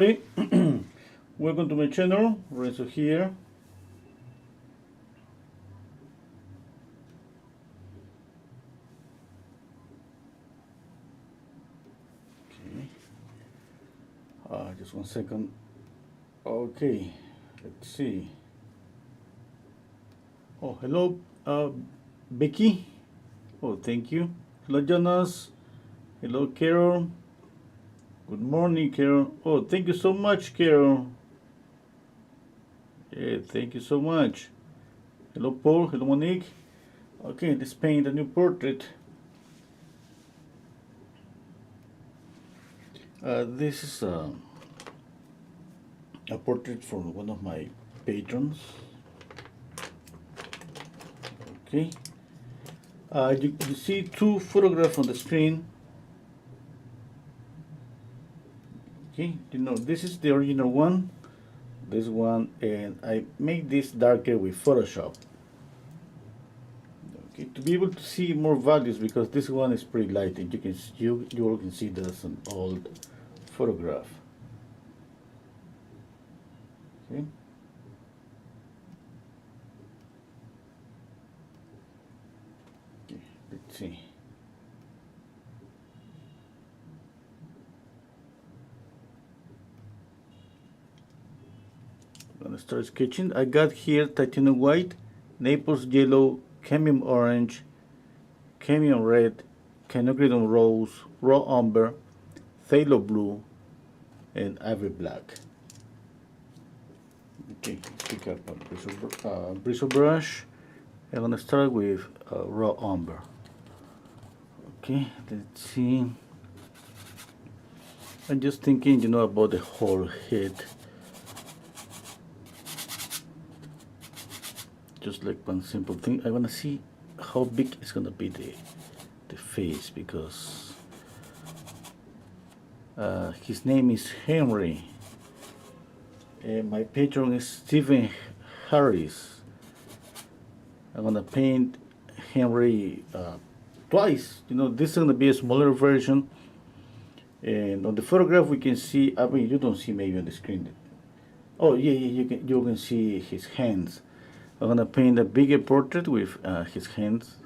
Hey, welcome to my channel, Renzo here. Okay, just 1 second. Okay, let's see. Oh, hello, Becky. Oh, thank you. Hello, Jonas. Hello, Carol. Good morning, Carol. Oh, thank you so much, Carol. Yeah, thank you so much. Hello, Paul. Hello, Monique. Okay, let's paint a new portrait. This is a portrait from one of my patrons. Okay, you see two photographs on the screen. Okay, this is the original one, this one, and I make this darker with Photoshop. Okay, to be able to see more values, because this one is pretty light, and you all can see that's an old photograph. Okay. Okay, let's see. I'm gonna start sketching. I got here titanium white, Naples yellow, cadmium orange, cadmium red, quinacridone rose, raw umber, phthalo blue, and ivory black. Okay, pick up a bristle brush. I'm gonna start with raw umber. Okay, let's see. I'm just thinking, about the whole head. Just like one simple thing. I wanna see how big is gonna be the face, because his name is Henry. My patron is Stephen Harris. I'm gonna paint Henry twice. This is gonna be a smaller version, and on the photograph we can see. I mean, you don't see maybe on the screen. Oh yeah, you can see his hands. I'm gonna paint a bigger portrait with his hands.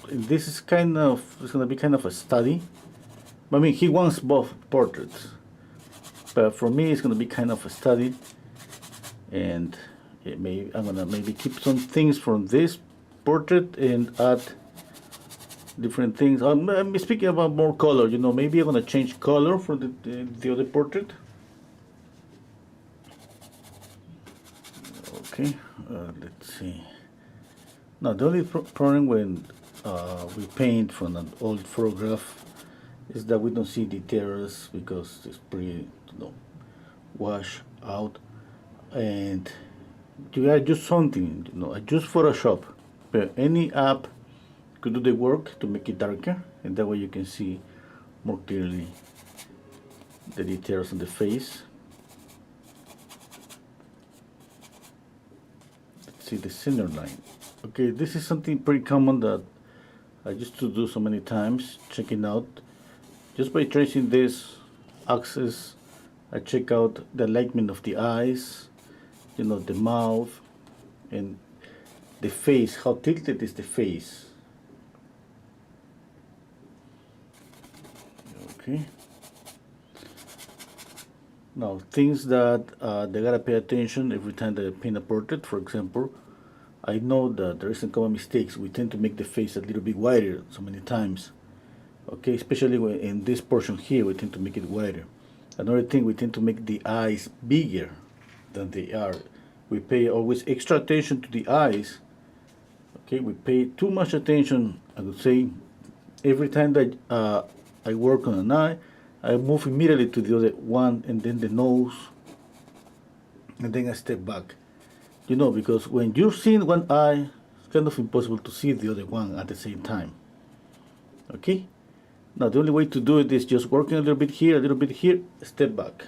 This is it's gonna be kind of a study. I mean, he wants both portraits, but for me it's gonna be kind of a study, and I'm gonna maybe keep some things from this portrait and add different things. I'm speaking about more color. Maybe I'm gonna change color for the other portrait. Okay, let's see. Now the only problem when we paint from an old photograph is that we don't see details, because it's pretty, washed out, and you gotta do something. I use Photoshop, but any app could do the work to make it darker, and that way you can see more clearly the details on the face. Let's see the center line. Okay, this is something pretty common that I used to do so many times, checking out. Just by tracing this axis, I check out the alignment of the eyes, the mouth, and the face, how tilted is the face. Okay. Now, things that they gotta pay attention every time they paint a portrait. For example, I know that there is some common mistakes. We tend to make the face a little bit wider so many times. Okay, especially when in this portion here, we tend to make it wider. Another thing, we tend to make the eyes bigger than they are. We pay always extra attention to the eyes. Okay, we pay too much attention, I would say, every time that I work on an eye, I move immediately to the other one, and then the nose, and then I step back. Because when you're seeing one eye, it's kind of impossible to see the other one at the same time. Okay? Now the only way to do it is just working a little bit here, step back.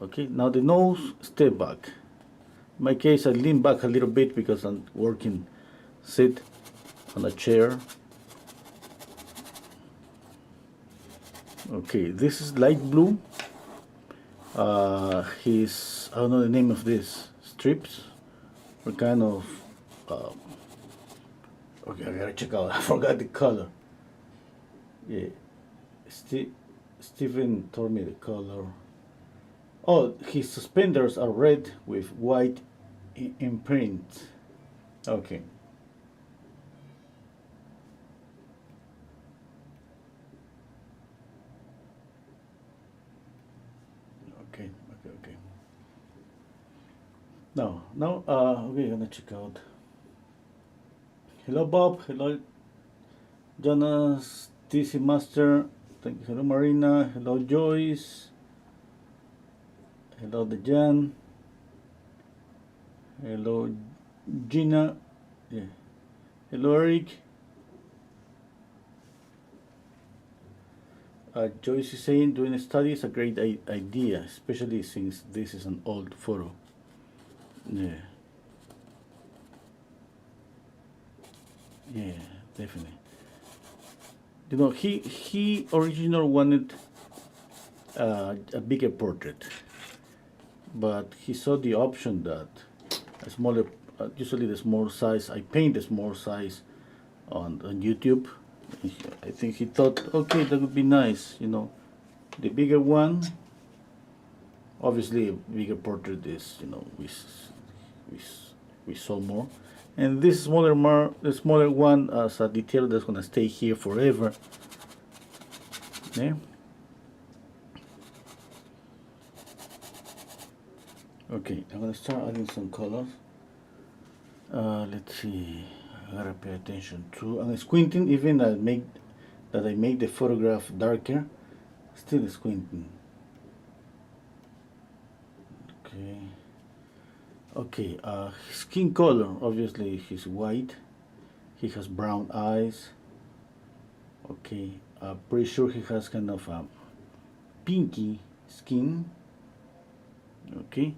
Okay, now the nose, step back. In my case, I lean back a little bit because I'm working, sit on a chair. Okay, this is light blue. his, I don't know the name of this, strips were kind of, uh, okay, I gotta check out, I forgot the color. Yeah, Stephen told me the color. Oh, his suspenders are red with white imprint. Okay. Okay, okay, okay. Now, okay, gonna check out. Hello, Bob. Hello, Jonas, TC Master. Thank you. Hello, Marina. Hello, Joyce. Hello, Dejan. Hello, Gina. Yeah. Hello, Eric. Joyce is saying doing a study is a great idea, especially since this is an old photo. Yeah, yeah, definitely. You know, he originally wanted a bigger portrait, but he saw the option that a smaller, usually the small size. I paint the small size on YouTube. I think he thought, okay, that would be nice. You know, the bigger one. Obviously, a bigger portrait is, you know, we, we saw more. And this the smaller one as a detail that's gonna stay here forever. Yeah. Okay, I'm gonna start adding some colors. Let's see. I gotta pay attention to. I'm squinting, even that I make the photograph darker. Still squinting. Okay. Okay. Skin color. Obviously, he's white. He has brown eyes. Okay. Pretty sure he has kind of a pinky skin. Okay.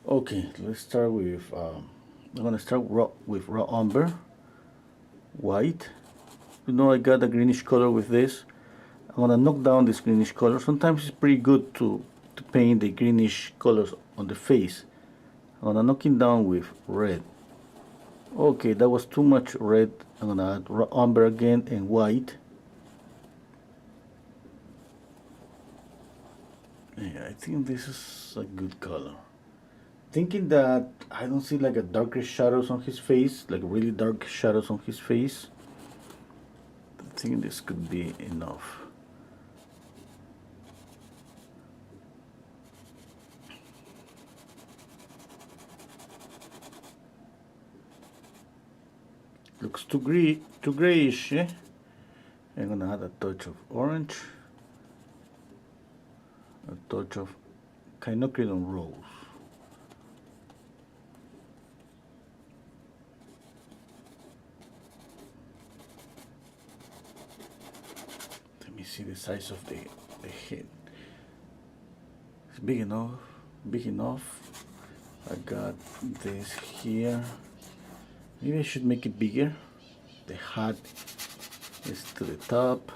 Okay. Let's start with. I'm gonna start with raw umber, white. You know, I got a greenish color with this. I'm gonna knock down this greenish color. Sometimes it's pretty good to paint the greenish colors on the face. I'm gonna knock it down with red. Okay, that was too much red. I'm gonna add umber again and white. Yeah, I think this is a good color. Thinking that I don't see like a darker shadows on his face, like really dark shadows on his face. I think this could be enough. Looks too grayish, eh? I'm gonna add a touch of orange, a touch of quinacridone rose. Let me see the size of the head. It's big enough, big enough. I got this here. Maybe I should make it bigger. The hat is to the top.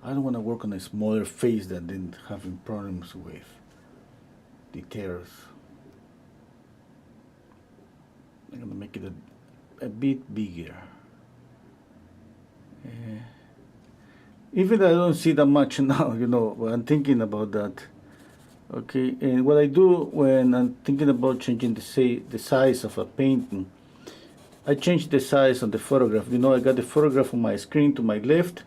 I don't want to work on a smaller face that didn't having problems with details. I'm gonna make it a bit bigger. Even I don't see that much now, you know, when I'm thinking about that. Okay, and what I do when I'm thinking about changing the size of a painting, I change the size on the photograph. You know, I got the photograph on my screen to my left,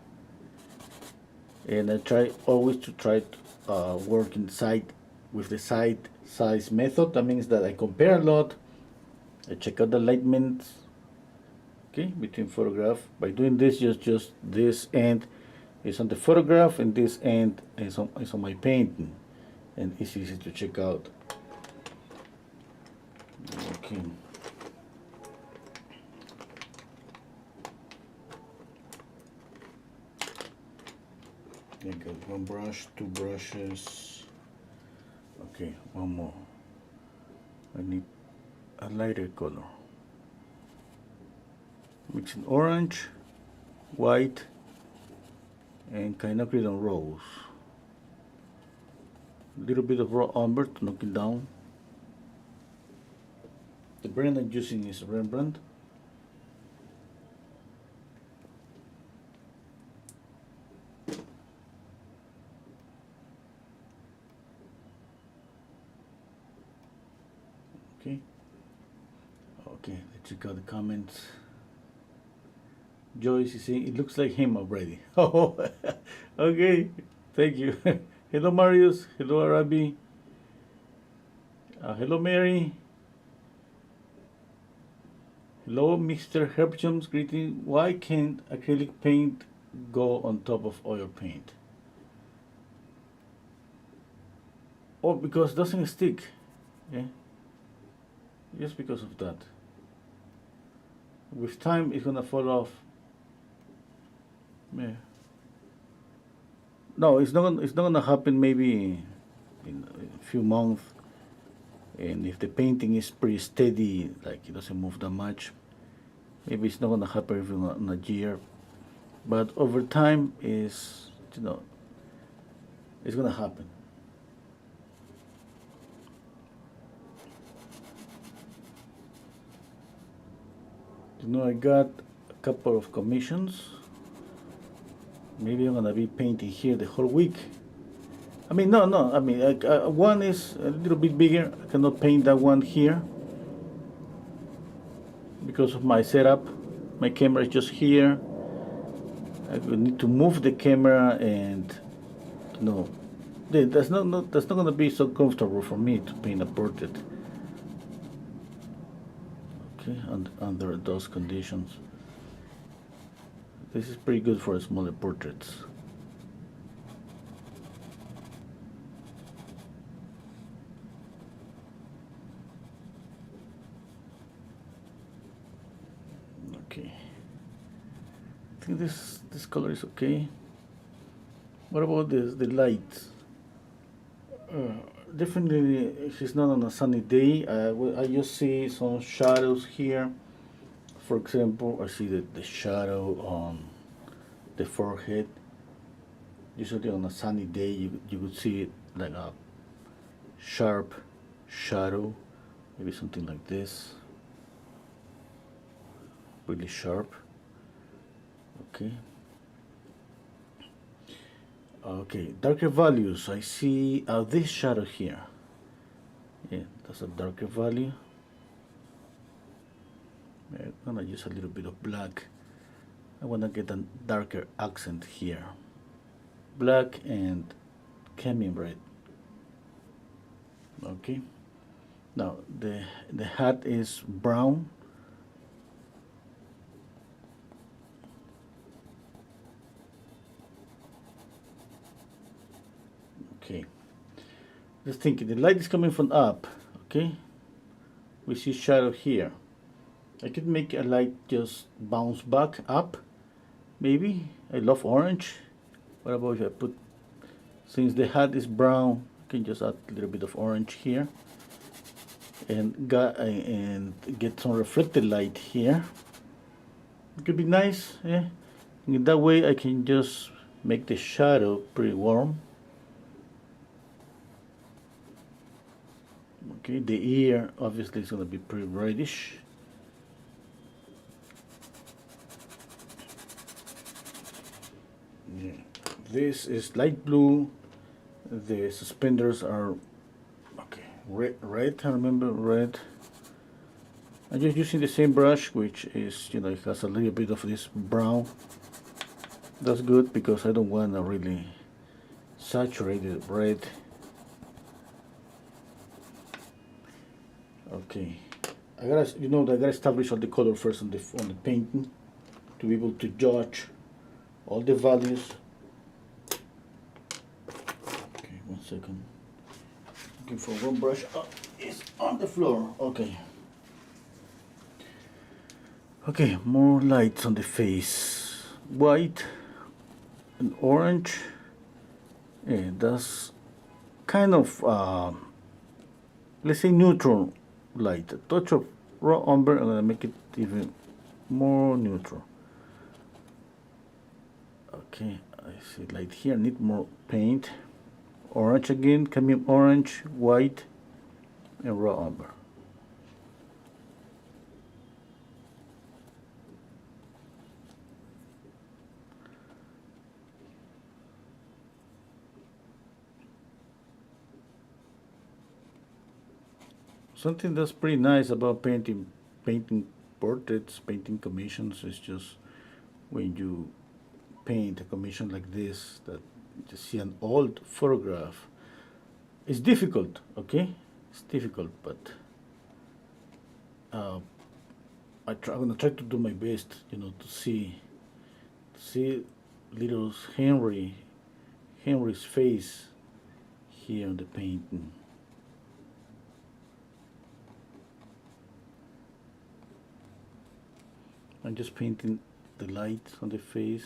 and I try always to work inside with the side size method. That means that I compare a lot. I check out the alignments, okay, between photograph. By doing this, just this end is on the photograph, and this end is on my painting, and it's easy to check out. Okay. I got one brush, two brushes. Okay, one more. I need a lighter color. Mixing orange, white, and quinacridone rose. A little bit of raw umber to knock it down. The brand I'm using is Rembrandt. Okay. Okay, let's check out the comments. Joyce is saying it looks like him already. Oh, okay. Thank you. Hello, Marius. Hello, Arabi. Hello, Mary. Hello, Mr. Herbjums. Greeting. Why can't acrylic paint go on top of oil paint? Oh, because it doesn't stick. Yeah. Just because of that. With time, it's gonna fall off. Yeah. No, it's not gonna happen. Maybe in a few months, and if the painting is pretty steady, like it doesn't move that much, maybe it's not gonna happen even in a year. But over time, is it's gonna happen. I got a couple of commissions. Maybe I'm gonna be painting here the whole week. I mean, no. I mean, one is a little bit bigger. I cannot paint that one here because of my setup. My camera is just here. I will need to move the camera, and that's not gonna be so comfortable for me to paint a portrait. Okay, under those conditions, this is pretty good for smaller portraits. Okay, I think this color is okay. What about the light? Definitely, if it's not on a sunny day, I just see some shadows here. For example, I see the shadow on the forehead. Usually on a sunny day, you would see it like a sharp shadow, maybe something like this, really sharp. Okay. Okay, darker values. I see this shadow here. Yeah, that's a darker value. I'm gonna use a little bit of black. I wanna get a darker accent here. Black and cadmium red. Okay. Now the hat is brown. Okay. Just thinking, the light is coming from up. Okay. We see shadow here. I could make a light just bounce back up. Maybe. I love orange. What about if I put, since the hat is brown, I can just add a little bit of orange here, and get some reflected light here. It could be nice, yeah. In that way, I can just make the shadow pretty warm. Okay, the ear obviously is going to be pretty reddish. Yeah. This is light blue. The suspenders are red. I remember red. I'm just using the same brush, which is, it has a little bit of this brown. That's good because I don't want a really saturated red. Okay, I gotta establish all the color first on the painting to be able to judge all the values. Okay, 1 second. Looking for one brush. Oh, it's on the floor. Okay. Okay, more lights on the face. White and orange. Yeah, that's kind of let's say neutral light. A touch of raw umber. I'm gonna make it even more neutral. Okay, I see light here. I need more paint Orange again, cadmium orange, white, and raw umber. Something that's pretty nice about painting portraits, painting commissions is just when you paint a commission like this, that you see an old photograph. It's difficult, okay? It's difficult, but I'm gonna try to do my best, to see little Henry's face here in the painting. I'm just painting the light on the face.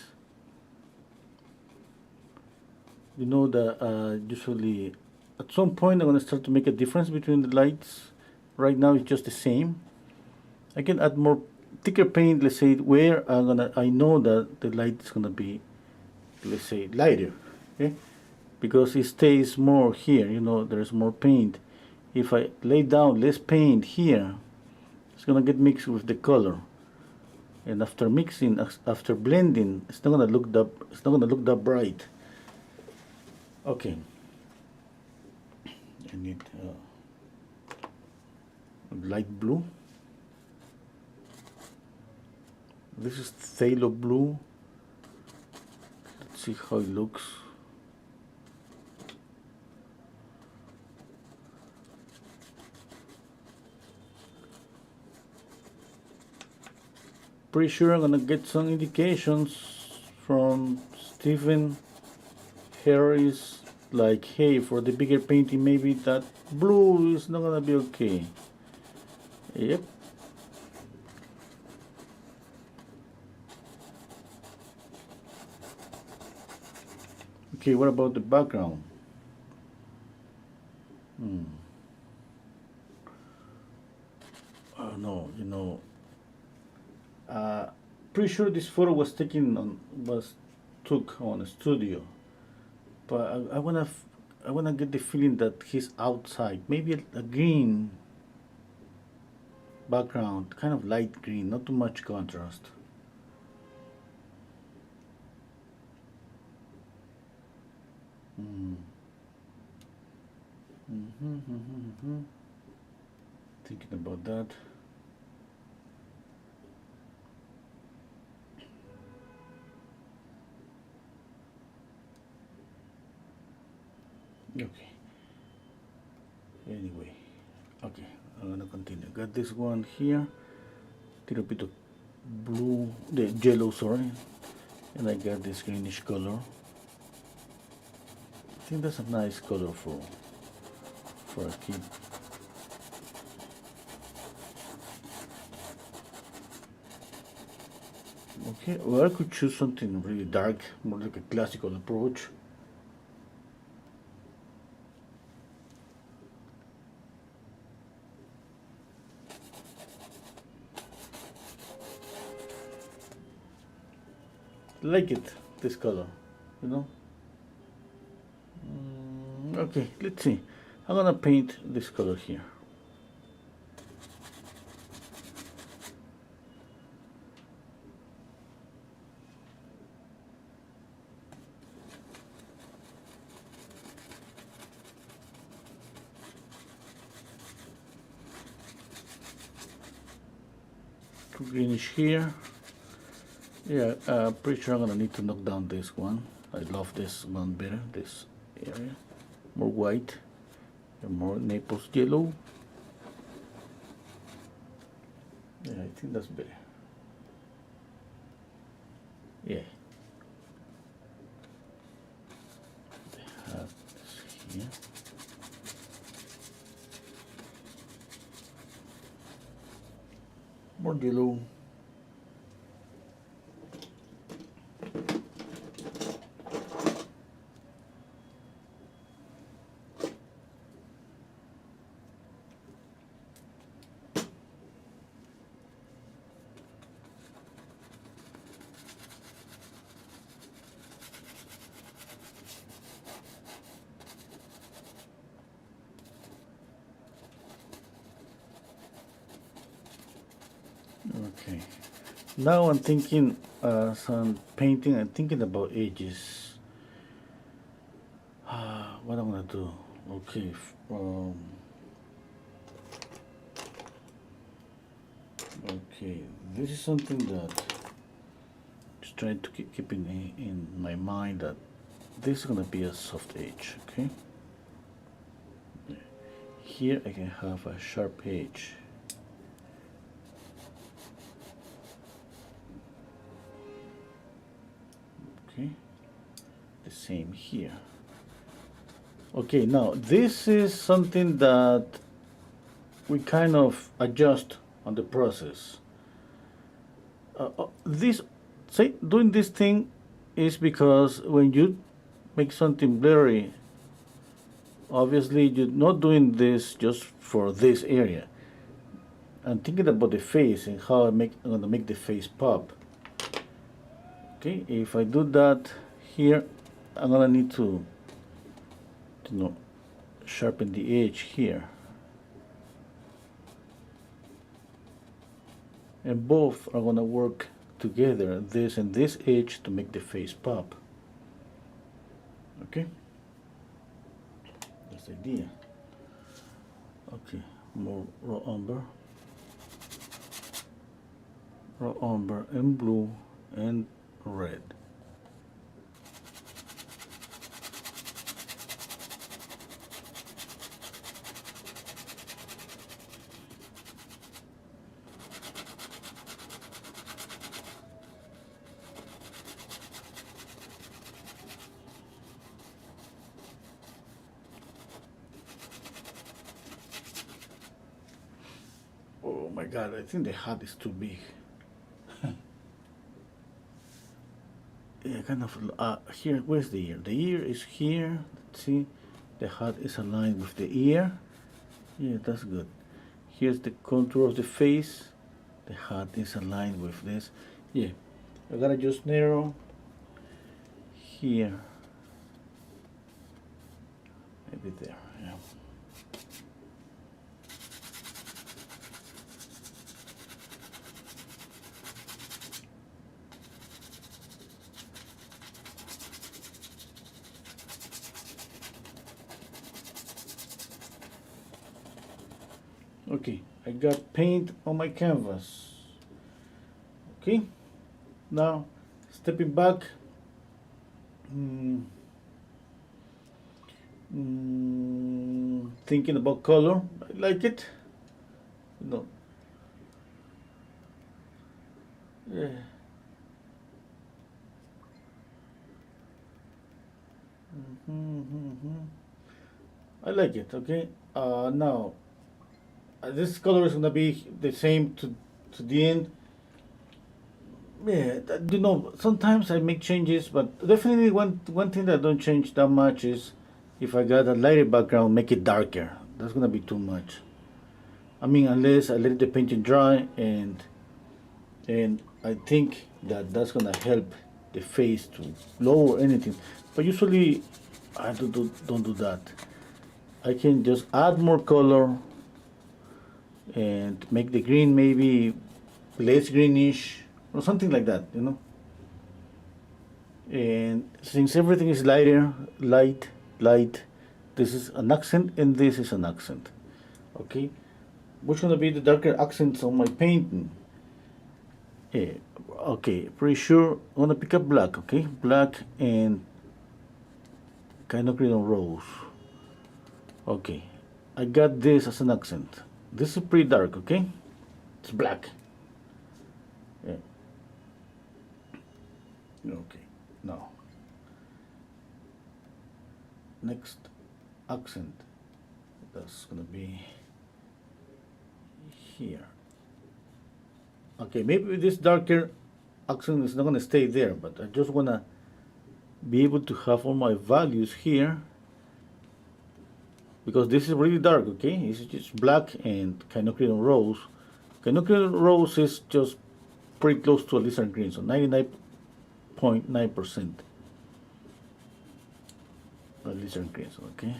You know that usually at some point I'm gonna start to make a difference between the lights. Right now it's just the same. I can add more thicker paint, let's say, where I know that the light is gonna be, let's say, lighter, okay? Because it stays more here, there's more paint. If I lay down less paint here, it's gonna get mixed with the color. And after mixing, after blending, it's not gonna look that bright. Okay. I need light blue. This is phthalo blue. Let's see how it looks. Pretty sure I'm gonna get some indications from Stephen Harris, like, hey, for the bigger painting, maybe that blue is not gonna be okay. Yep. Okay, what about the background? Oh no, pretty sure this photo was took on a studio, but I wanna get the feeling that he's outside. Maybe a green background, kind of light green, not too much contrast. Thinking about that. Okay. Anyway, okay, I'm gonna continue. Got this one here, little bit of blue, the yellow, sorry, and I got this greenish color. I think that's a nice color for a kid. Okay, well, I could choose something really dark, more like a classical approach. Like it, this color, Okay, let's see. I'm gonna paint this color here. Greenish here. Yeah, pretty sure I'm gonna need to knock down this one. I love this one better, this area. More white and more Naples yellow. Yeah, I think that's better. Yeah. This here. More yellow. Okay. Now I'm thinking, some painting. I'm thinking about edges. What I'm gonna do? Okay. Okay. This is something that just trying to keep in my mind that this is gonna be a soft edge. Okay. Here I can have a sharp edge. Okay. The same here. Okay, now this is something that we kind of adjust on the process. This, say, doing this thing is because when you make something blurry, obviously you're not doing this just for this area. I'm thinking about the face and how I'm gonna make the face pop. Okay, if I do that here, I'm gonna need to sharpen the edge here. And both are gonna work together, this and this edge, to make the face pop. Okay, that's the idea. Okay, more raw umber and blue and red. Oh my god, I think the hat is too big. Yeah, kind of. Here, where's the ear? The ear is here. Let's see. The hat is aligned with the ear. Yeah, that's good. Here's the contour of the face. The hat is aligned with this. Yeah, I gotta just narrow here. Maybe there. Yeah. Okay, I got paint on my canvas. Okay, now stepping back, thinking about color. I like it. No. Yeah. I like it. Okay. Now this color is gonna be the same to the end. Yeah, sometimes I make changes, but definitely one thing that don't change that much is if I got a lighter background, make it darker. That's gonna be too much. I mean, unless I let the painting dry, and I think that that's gonna help the face to lower anything. But usually, I don't do that. I can just add more color and make the green maybe less greenish or something like that, And since everything is light, this is an accent and this is an accent. Okay, which gonna be the darker accents on my painting? Yeah, okay, pretty sure I'm gonna pick up black. Okay, black and kind of green on rose. Okay, I got this as an accent. This is pretty dark. Okay, it's black. Yeah. Okay, now next accent, that's gonna be here. Okay, maybe this darker accent is not gonna stay there, but I just wanna be able to have all my values here because this is really dark. Okay, it's just black and Kinochrome rose. Kinochrome rose is just pretty close to a lizard green, so 99.9% a lizard green. Okay,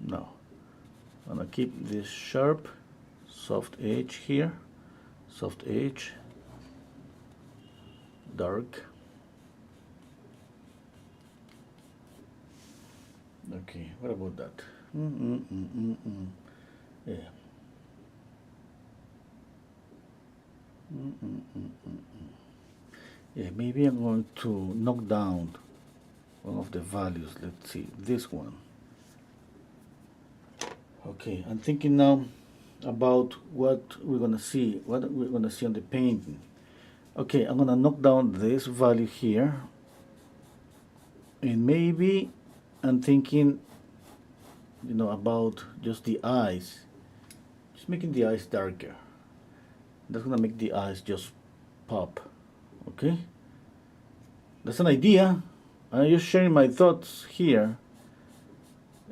now I'm gonna keep this sharp soft edge here. soft edge, dark. Okay, what about that? Yeah. Yeah, maybe I'm going to knock down one of the values. Let's see, this one. Okay, I'm thinking now about what we're gonna see, what we're gonna see on the painting. Okay, I'm gonna knock down this value here, and maybe I'm thinking, about just the eyes, just making the eyes darker. That's gonna make the eyes just pop. Okay, that's an idea. I'm just sharing my thoughts here,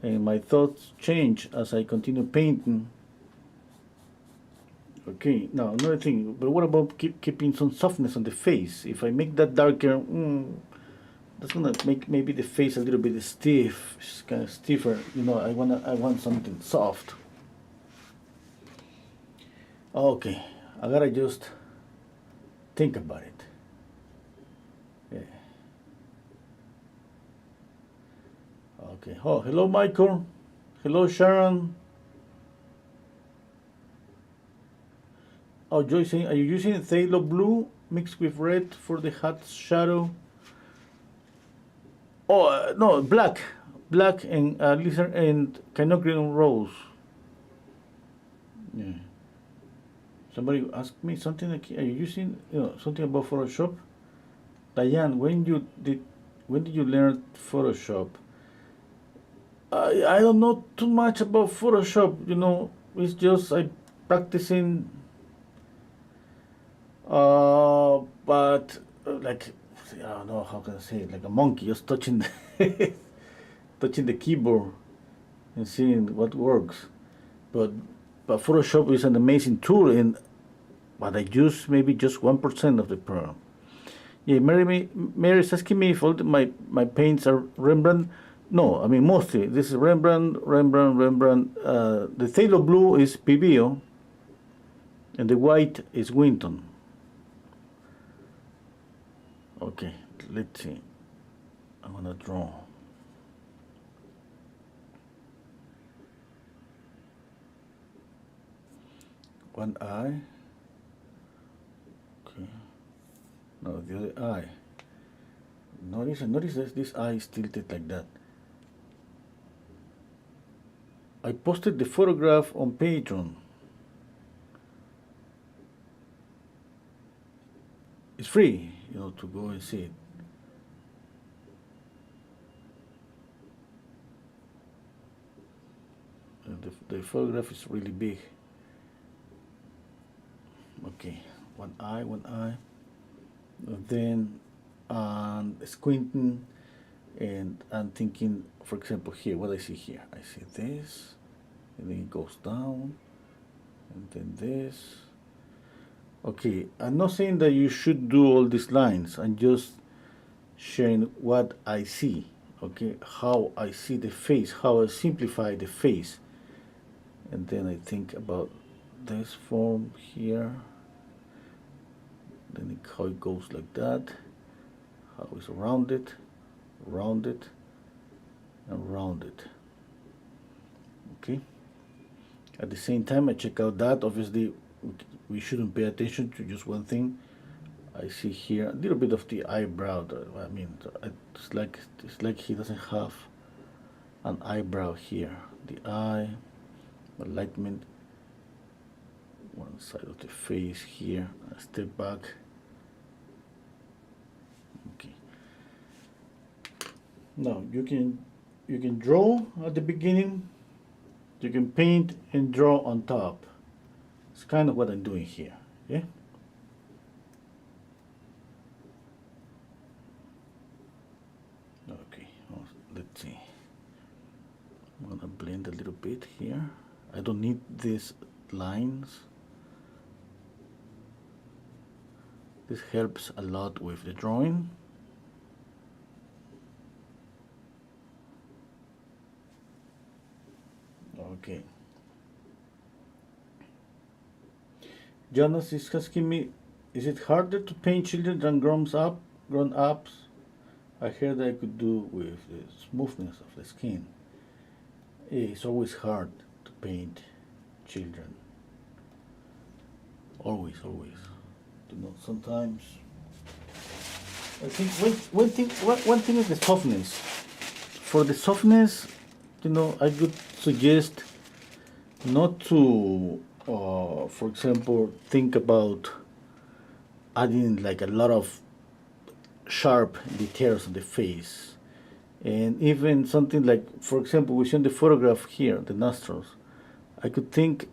and my thoughts change as I continue painting. Okay, now another thing, but what about keeping some softness on the face? If I make that darker, that's gonna make maybe the face a little bit stiff, it's kind of stiffer. I want something soft. Okay, I gotta just think about it. Yeah. Okay. Oh, hello, Michael. Hello, Sharon. Oh, Joy saying, are you using phthalo blue mixed with red for the hat shadow? Oh, no, black and lizard and Kinochrome rose. Yeah. Somebody asked me something like, are you using something about Photoshop? Diane, when did you learn Photoshop? I don't know too much about Photoshop. It's just I practicing. But like I don't know how can I say it, like a monkey just touching touching the keyboard and seeing what works. But Photoshop is an amazing tool, but I use maybe just 1% of the program. Yeah, Mary is asking me if all my paints are Rembrandt. No, I mean mostly this is Rembrandt. The phthalo blue is Pivio, and the white is Winton. Okay, let's see. I'm gonna draw. One eye. Okay. Now the other eye. Notice that this eye is tilted like that. I posted the photograph on Patreon. It's free, to go and see it. The photograph is really big. Okay, one eye. And then squinting, and I'm thinking, for example, here, what I see here. I see this, and then it goes down, and then this. Okay, I'm not saying that you should do all these lines. I'm just sharing what I see. Okay, how I see the face, how I simplify the face. And then I think about this form here. Then how it goes like that. How it's rounded, and rounded. Okay. At the same time, I check out that. Obviously, we shouldn't pay attention to just one thing. I see here a little bit of the eyebrow. I mean, it's like he doesn't have an eyebrow here. The eye, alignment, one side of the face here. I step back. Okay. Now you can draw at the beginning. You can paint and draw on top. It's kind of what I'm doing here. Yeah. Okay, well, let's see. I'm gonna blend a little bit here. I don't need these lines. This helps a lot with the drawing. Okay. Jonas is asking me, is it harder to paint children than grown ups? I heard I could do with the smoothness of the skin. It's always hard to paint children. Always, always. Sometimes I think one thing is the softness. For the softness, I could suggest not to, for example, think about adding like a lot of sharp details on the face. And even something like, for example, we show the photograph here, the nostrils. I could think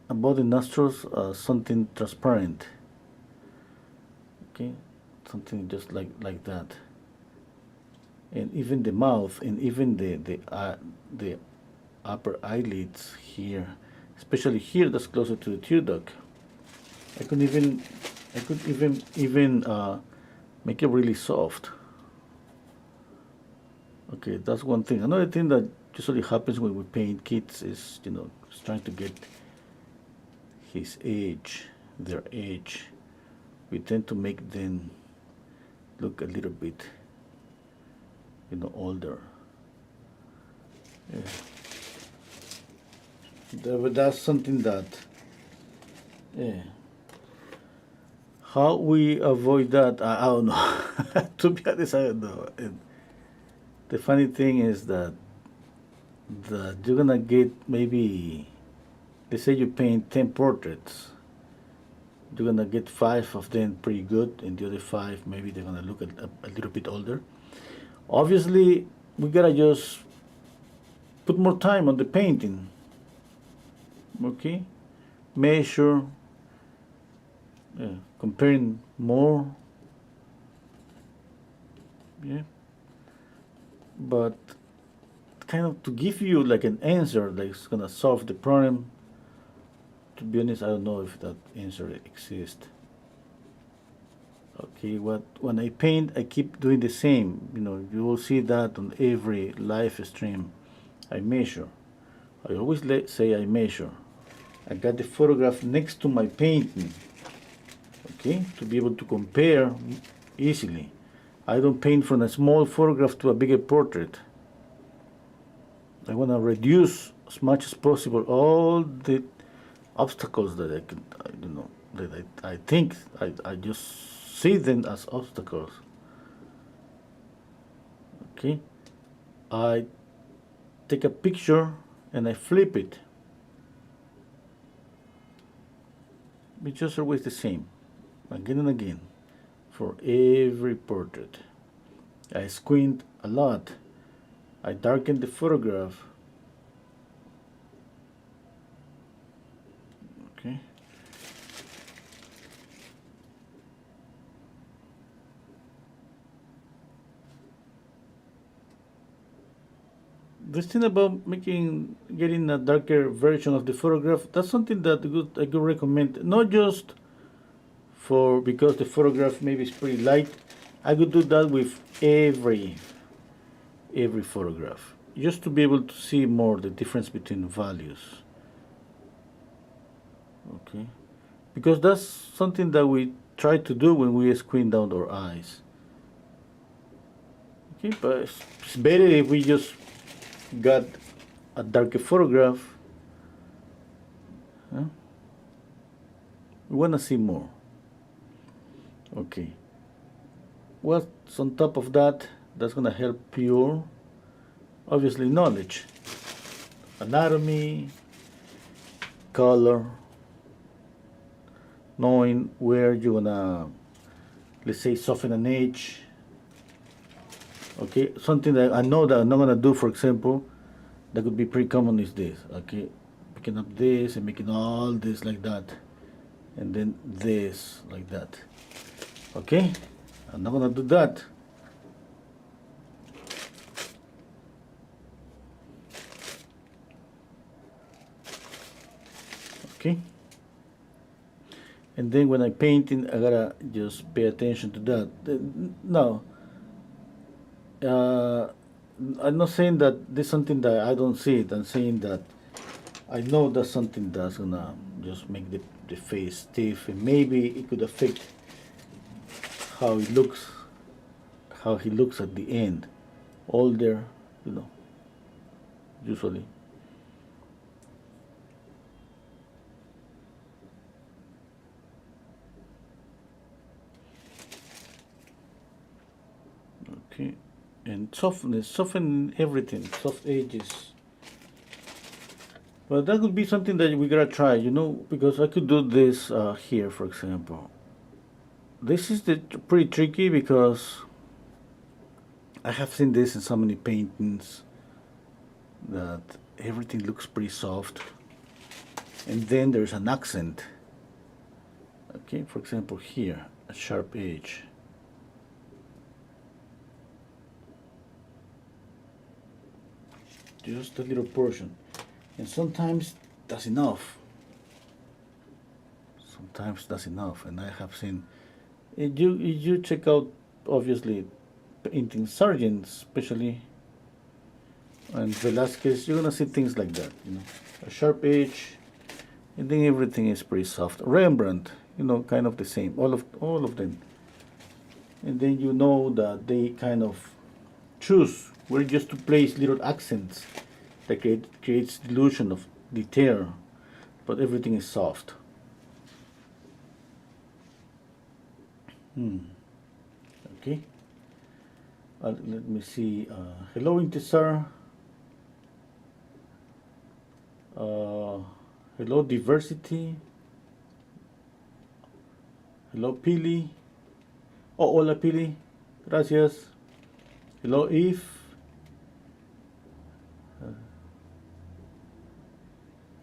about the nostrils something transparent. Okay, something just like that. And even the mouth, and even the upper eyelids here, especially here, that's closer to the tear duct. I could even make it really soft. Okay, that's one thing. Another thing that usually happens when we paint kids is, trying to get their age. We tend to make them look a little bit, older. Yeah. But that's something that, yeah. How we avoid that, I don't know. To be honest, I don't know. And the funny thing is that you're gonna get maybe, let's say you paint 10 portraits, you're gonna get 5 of them pretty good, and the other 5 maybe they're gonna look a little bit older. Obviously, we gotta just put more time on the painting. Okay, measure, comparing more. Yeah, but kind of to give you like an answer that's gonna solve the problem. To be honest, I don't know if that answer exists. Okay, when I paint, I keep doing the same. You will see that on every live stream. I measure. I always say I measure. I got the photograph next to my painting. Okay, to be able to compare easily. I don't paint from a small photograph to a bigger portrait. I want to reduce as much as possible all the obstacles that I can, that I think I just see them as obstacles. Okay, I take a picture and I flip it. It's just always the same, again and again, for every portrait. I squint a lot. I darken the photograph. Okay. This thing about getting a darker version of the photograph, that's something that I could recommend. Not just because the photograph maybe is pretty light. I could do that with every photograph, just to be able to see more the difference between values. Okay, because that's something that we try to do when we squint down our eyes. Okay, but it's better if we just got a darker photograph. Huh? We want to see more. Okay, what's on top of that that's going to help you? Obviously, knowledge, anatomy, color, knowing where you're going to, let's say, soften an edge. Okay, something that I know that I'm not going to do, for example, that could be pretty common is this. Okay, picking up this and making all this like that, and then this like that. Okay, I'm not going to do that. Okay, and then when I'm painting, I gotta just pay attention to that. Now, I'm not saying that this is something that I don't see it. I'm saying that I know that's something that's gonna just make the face stiff, and maybe it could affect how it looks, how he looks at the end. Older, you know, usually. Okay, and softness, soften everything, soft edges. But that could be something that we gotta try, you know, because I could do this here, for example. This is pretty tricky because I have seen this in so many paintings that everything looks pretty soft, and then there's an accent. Okay, for example, here, a sharp edge. Just a little portion, and sometimes that's enough. Sometimes that's enough, and I have seen. If you check out, obviously, painting Sargent, especially, and Velasquez, you're gonna see things like that. You know, a sharp edge, and then everything is pretty soft. Rembrandt, you know, kind of the same. All of them, and then you know that they kind of choose where just to place little accents that creates illusion of detail, but everything is soft. Okay. Let me see. Hello, Intisar. Hello, Diversity. Hello, Pili. Oh, hola, Pili. Gracias. Hello, Eve.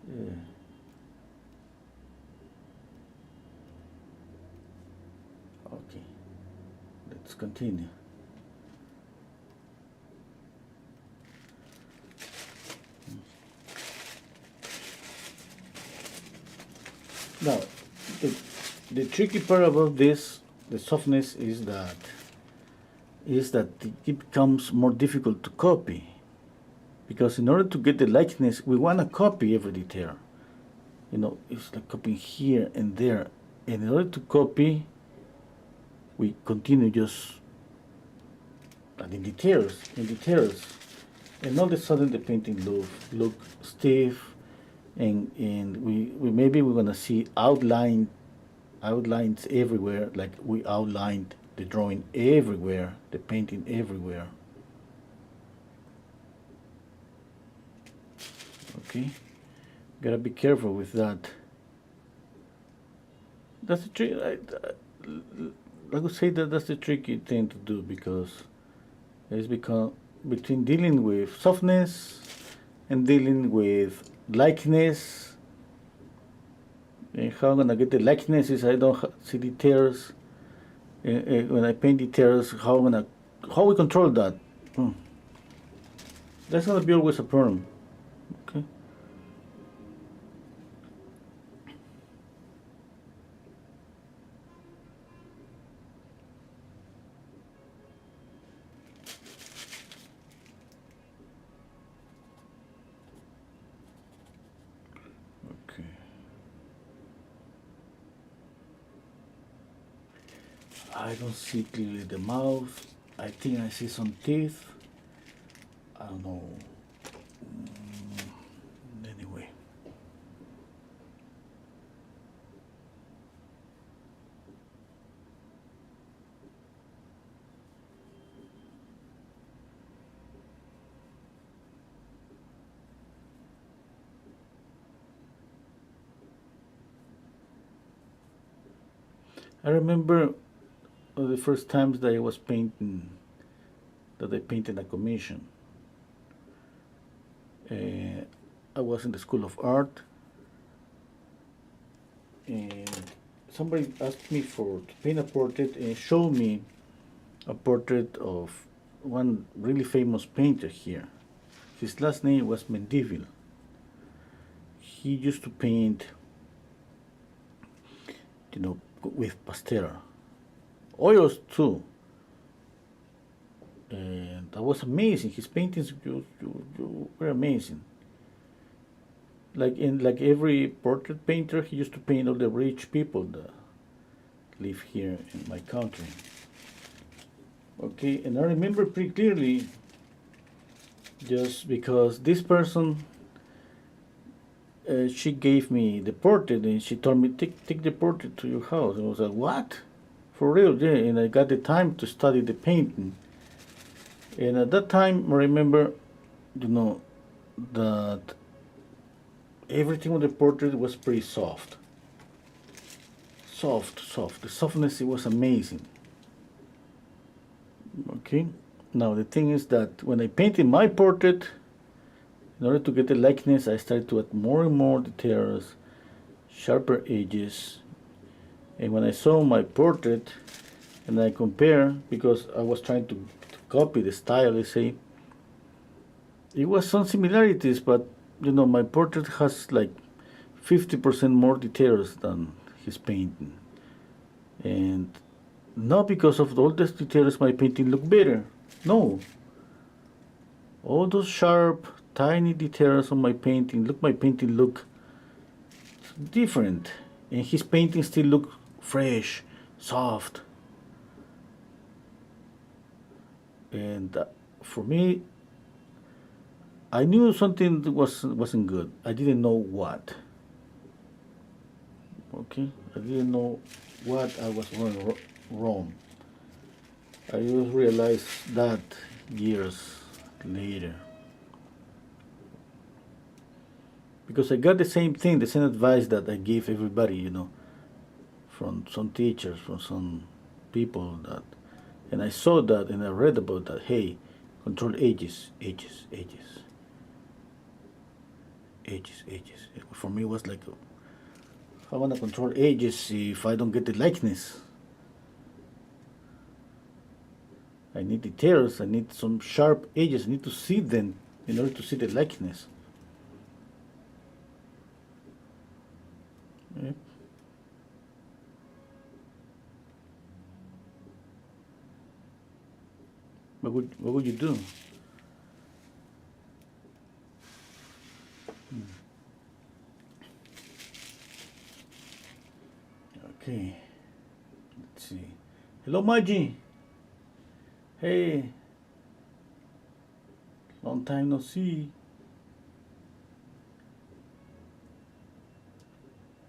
Yeah. Okay. Let's continue. Now, the, the tricky part about this, the softness, is that it becomes more difficult to copy, because in order to get the likeness, we want to copy every detail. You know, it's like copying here and there, and in order to copy, we continue just adding details, and all of a sudden the painting look stiff, and we maybe we're gonna see outlines everywhere, like we outlined the drawing everywhere, the painting everywhere. Okay, gotta be careful with that. That's the trick. I would say that that's the tricky thing to do, because it's become between dealing with softness and dealing with likeness. And how I'm gonna get the likeness is I don't see details. When I paint details, how we control that? Hmm. That's gonna be always a problem. Okay. Okay. I don't see clearly the mouth. I think I see some teeth. I don't know. Anyway. I remember the first times that I was painting, that I painted a commission. I was in the School of Art, and somebody asked me to paint a portrait and showed me a portrait of one really famous painter here. His last name was Mendivil. He used to paint, with pastel, oils too, and that was amazing. His paintings were amazing. like every portrait painter, he used to paint all the rich people that live here in my country. Okay, and I remember pretty clearly, just because this person, she gave me the portrait and she told me take the portrait to your house. And I was like, what? For real? Yeah. And I got the time to study the painting. And at that time, I remember, you know, that everything on the portrait was pretty soft. Soft. The softness, it was amazing. Okay. Now the thing is that when I painted my portrait, in order to get the likeness, I started to add more and more details, sharper edges. And when I saw my portrait and I compare, because I was trying to copy the style, let's say, it was some similarities, but my portrait has like 50% more details than his painting. And not because of all these details my painting look better. No. All those sharp, tiny details on my painting look different. And his painting still look fresh, soft. And for me, I knew something wasn't good. I didn't know what. Okay, I didn't know what I was doing wrong. I just realized that years later. Because I got the same thing, the same advice that I gave everybody, from some teachers, from some people that, and I saw that and I read about that. Hey, control edges. For me, it was like, I want to control edges if I don't get the likeness. I need details, I need some sharp edges, I need to see them in order to see the likeness. Yeah. What would you do? Okay, let's see. Hello, Maggie. Hey, long time no see.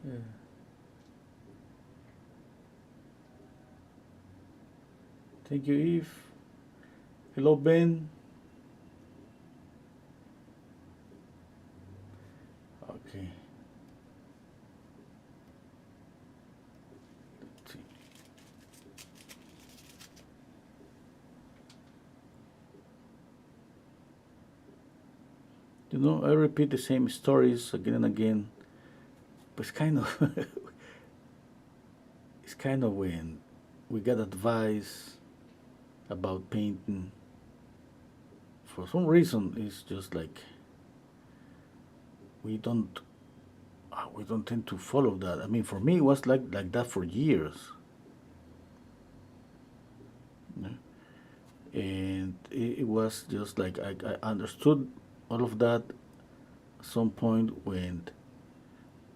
Yeah. Thank you, Eve. Hello, Ben. Okay. Let's see. I repeat the same stories again and again, but it's kind of it's kind of when we get advice about painting. For some reason, it's just like we don't tend to follow that. I mean, for me, it was like that for years. Yeah. And it was just like I understood all of that at some point when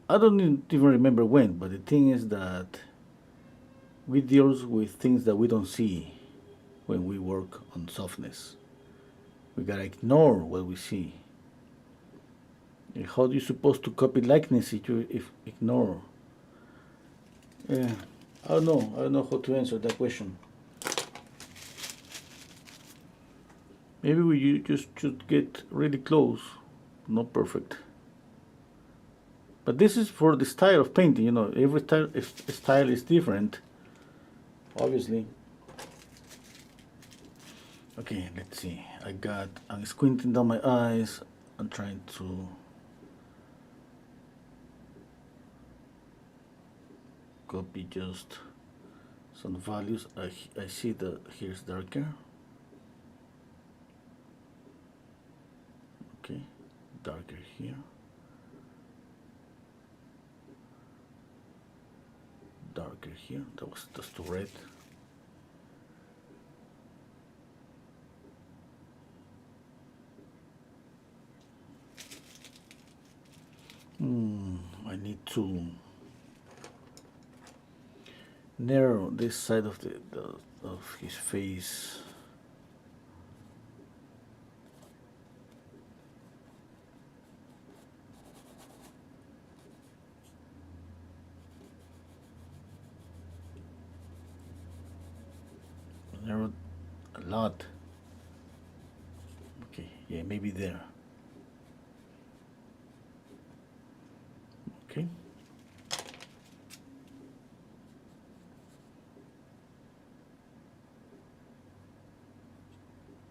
I don't even remember when, but the thing is that we deal with things that we don't see when we work on softness. We gotta ignore what we see. And how are you supposed to copy likeness if you ignore? Yeah, I don't know. I don't know how to answer that question. Maybe we just should get really close, not perfect. But this is for the style of painting. Every style is different, obviously. Okay, let's see. I'm squinting down my eyes. I'm trying to copy just some values. I see that here's darker. Okay, darker here. Darker here. That's too red. I need to narrow this side of of his face. Narrow a lot. Okay, yeah, maybe there. Okay.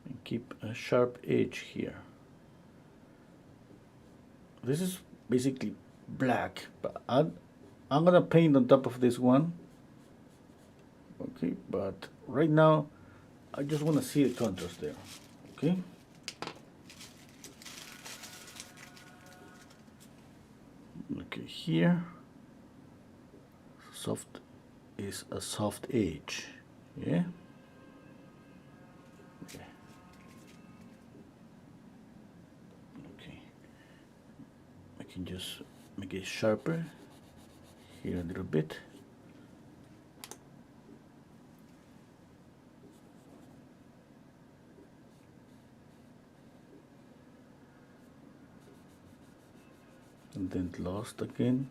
And keep a sharp edge here. This is basically black, but I'm gonna paint on top of this one. Okay, but right now I just want to see the contrast there. Okay. Okay, here soft is a soft edge. Yeah. Okay. Okay. I can just make it sharper here a little bit. And then lost again.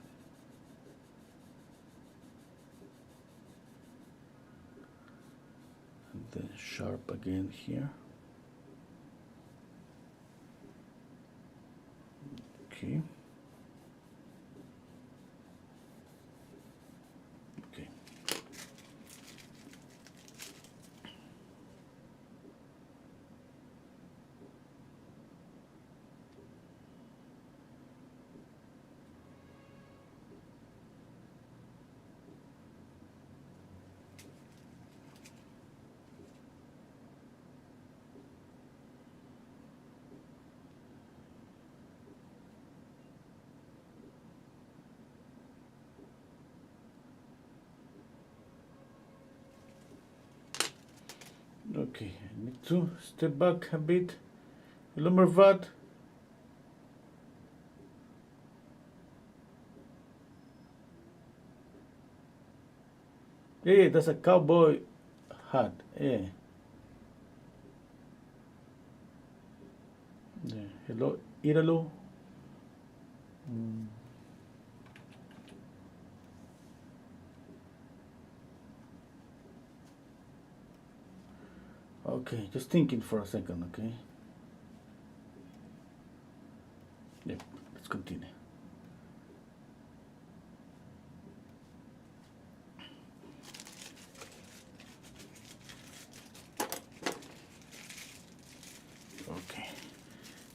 And then sharp again here. Okay. Okay. Okay, I need to step back a bit. Lumber vat. Yeah, that's a cowboy hat. Yeah. Yeah. Hello, Iralo. Okay, just thinking for a second, okay? Yep, let's continue. Okay,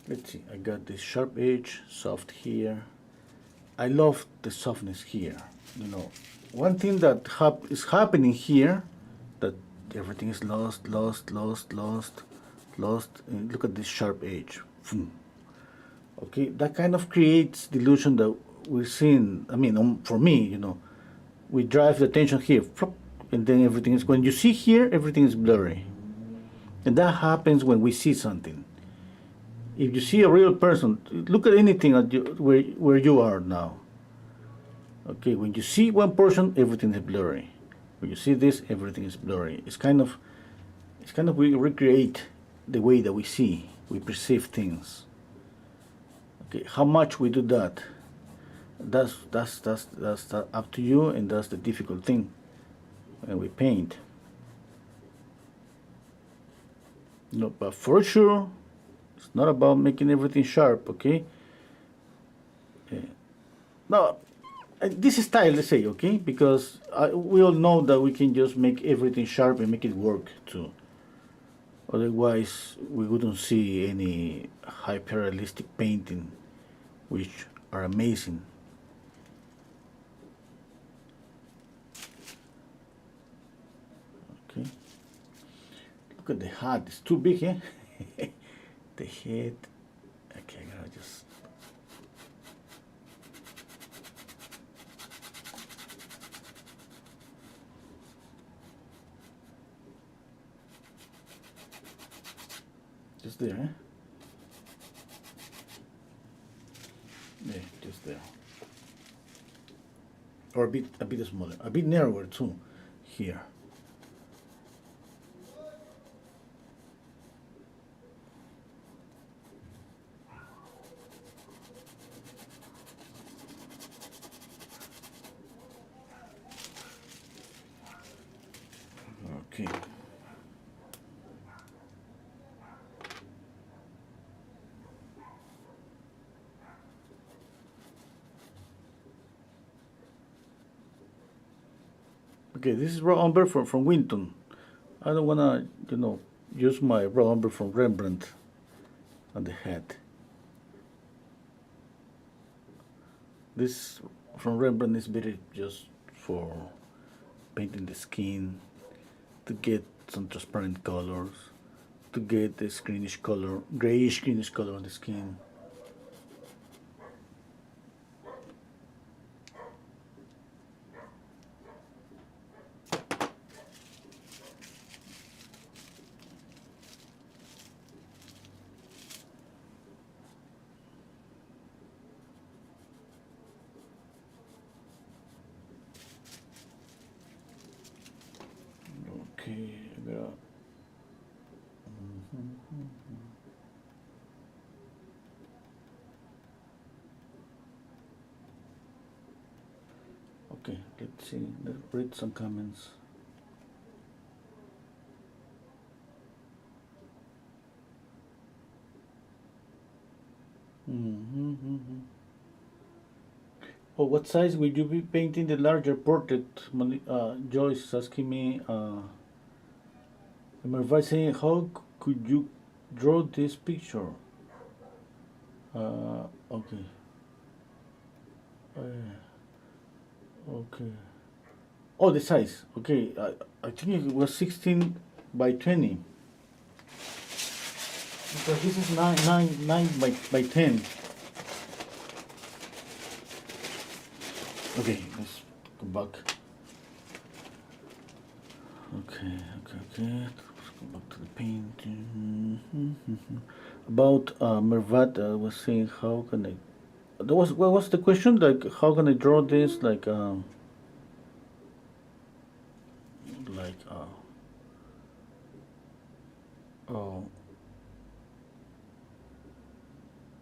let's see. I got this sharp edge, soft here. I love the softness here. You know, one thing that is happening here, that everything is lost. And look at this sharp edge. Okay, that kind of creates the illusion that we're seeing. I mean, for me, you know, we drive the attention here, and then everything is. When you see here, everything is blurry, and that happens when we see something. If you see a real person, look at anything where you are now. Okay, when you see one person, everything is blurry. When you see this, everything is blurry. It's kind of we recreate the way that we perceive things. Okay, how much we do that? That's up to you, and that's the difficult thing when we paint. No, but for sure, it's not about making everything sharp. Okay. Now, this style, let's say, okay, because we all know that we can just make everything sharp and make it work too. Otherwise, we wouldn't see any hyper-realistic painting, which are amazing. Okay. Look at the hat. It's too big, eh? The head. Okay, I gotta just. Just there, eh? Yeah, is there. Or a bit smaller, a bit narrower too, here. Okay. Okay, this is raw umber from Winton. I don't wanna, use my raw umber from Rembrandt on the head. This from Rembrandt is better just for painting the skin, to get some transparent colors, to get this greenish color, grayish greenish color on the skin. Okay, I got. Okay, let's see. Let's read some comments. Oh, what size will you be painting the larger portrait? Joyce is asking me. Am I right saying how could you draw this picture? Okay. Okay. Oh, the size. Okay, I think it was 16 by 20. Because this is 9 by 10. Okay, let's go back. Okay. Let's go back to the painting. About Mervat, I was saying how can I. What was the question? Like, how can I draw this? Like, oh, I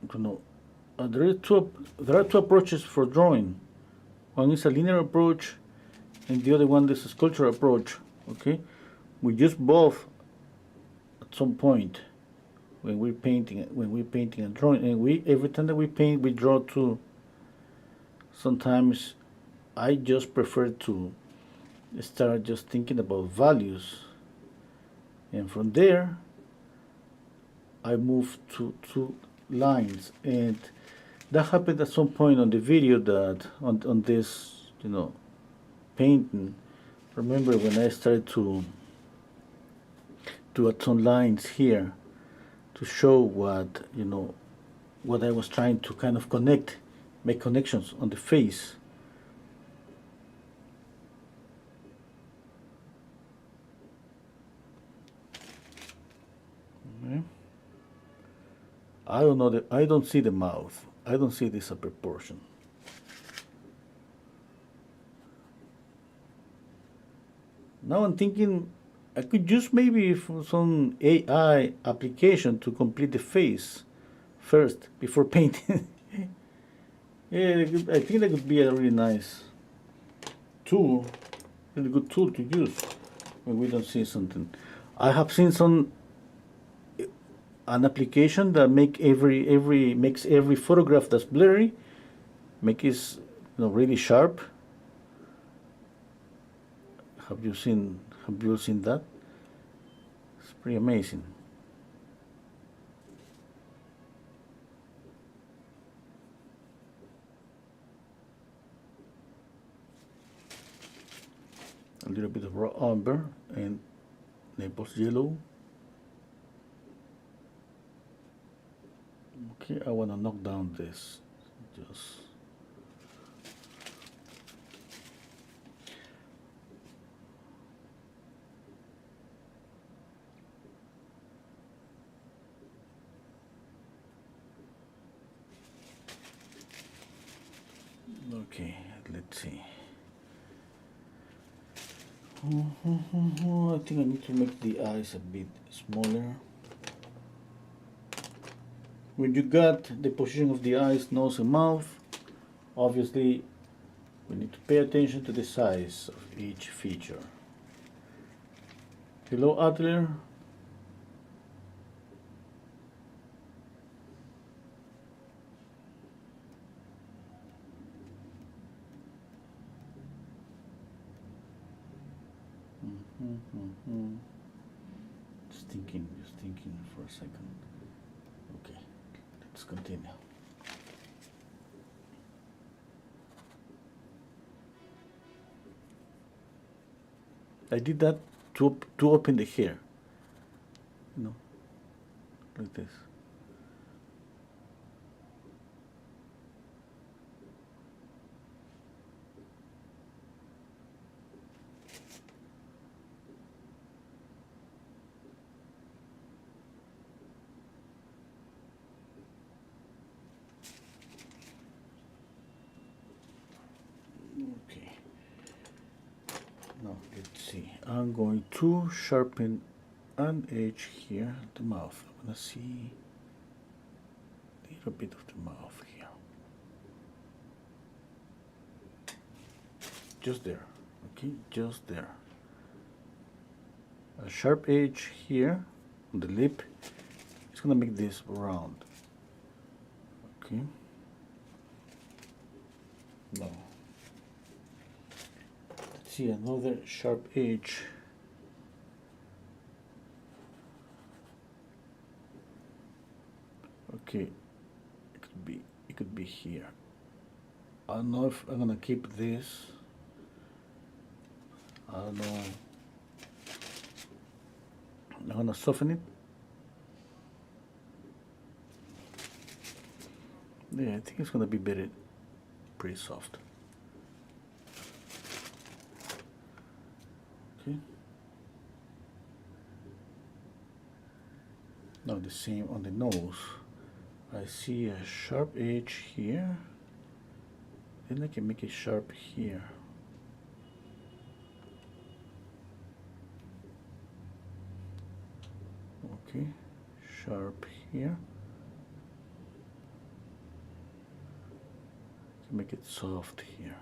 don't know. There are two approaches for drawing. One is a linear approach, and the other one is a sculptural approach. Okay, we use both at some point when we're painting and drawing, and every time that we paint, we draw too. Sometimes I just prefer to start just thinking about values, and from there I move to lines, and that happened at some point on the video that on this painting. Remember when I started to add some lines here to show what what I was trying to kind of make connections on the face. Okay. I don't know I don't see the mouth. I don't see this proportion. Now I'm thinking I could use maybe some AI application to complete the face first before painting. Yeah, I think that could be a really nice tool, really good tool to use when we don't see something. I have seen an application that makes every photograph that's blurry make it really sharp. Have you seen that? It's pretty amazing. A little bit of raw umber and Naples yellow. Okay, I want to knock down this. Just Okay, let's see. I think I need to make the eyes a bit smaller. When you got the position of the eyes, nose, and mouth, obviously we need to pay attention to the size of each feature. Hello, Adler. Just thinking for a second. Okay, let's continue. I did that to open the hair, you know, like this. Okay. Now let's see. I'm going to sharpen an edge here at the mouth. I'm gonna see a little bit of the mouth here. Just there. Okay, just there. A sharp edge here on the lip. It's gonna make this round. Okay. Now let's see another sharp edge. Okay, it could be here. I don't know if I'm gonna keep this. I don't know. I'm gonna soften it. Yeah, I think it's gonna be pretty soft. Okay. Now the same on the nose. I see a sharp edge here. Then I can make it sharp here. Okay, sharp here. I can make it soft here.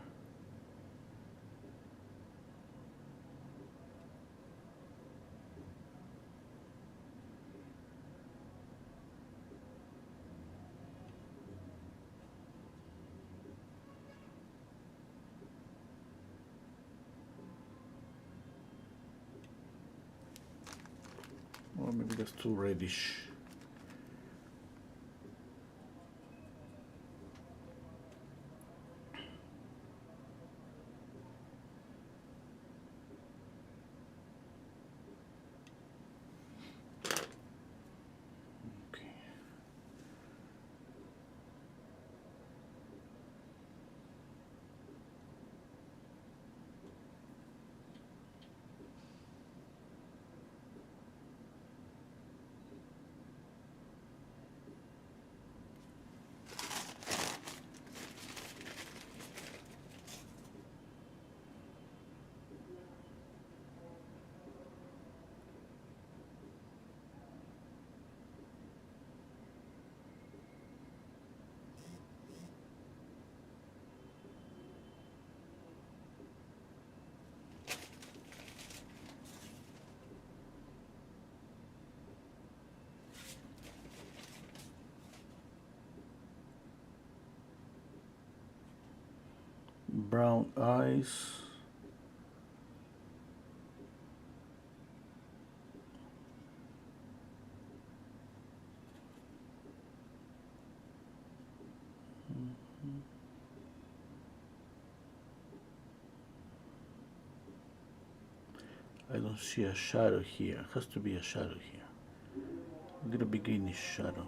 Or maybe that's too reddish. Okay. Brown eyes. I don't see a shadow here. It has to be a shadow here. A little bit greenish shadow.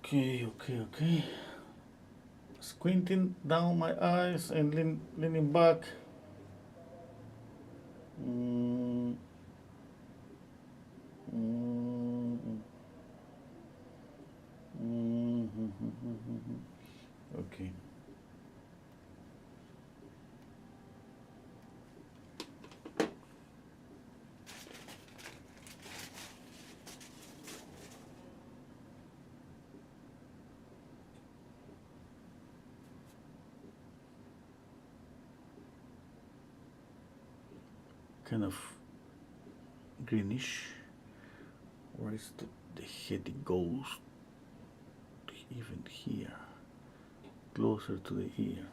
Okay. Squinting down my eyes and leaning back. Mm, mm, okay. Kind of greenish. Where is the head? It goes even here, closer to the ear.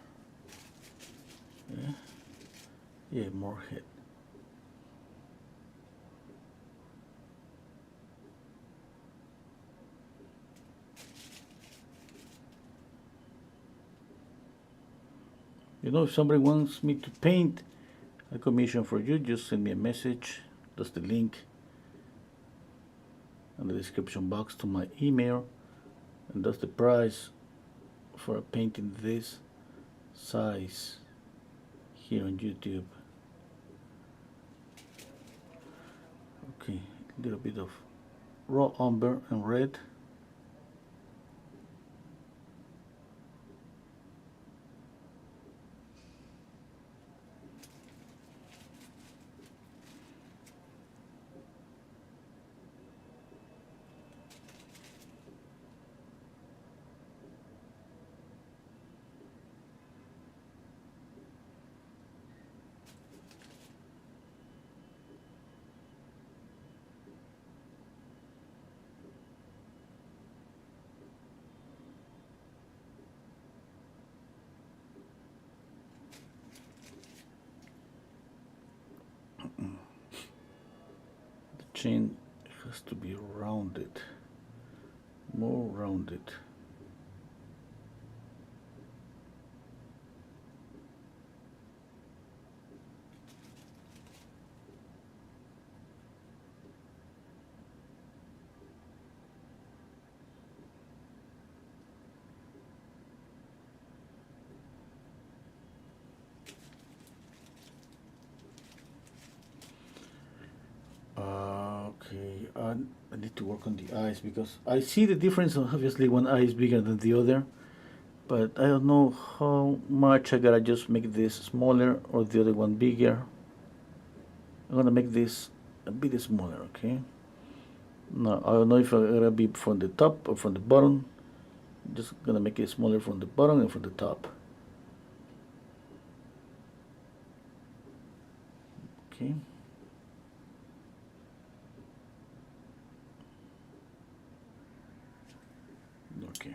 Yeah, more head. If somebody wants me to paint a commission for you, just send me a message. That's the link in the description box to my email, and that's the price for painting this size here on YouTube. Okay, a little bit of raw umber and red. The chin has to be rounded, more rounded. Okay, I need to work on the eyes because I see the difference. Obviously, one eye is bigger than the other, but I don't know how much I gotta just make this smaller or the other one bigger. I'm gonna make this a bit smaller, okay? Now, I don't know if I'm gonna be from the top or from the bottom. Just gonna make it smaller from the bottom and from the top. Okay. Okay.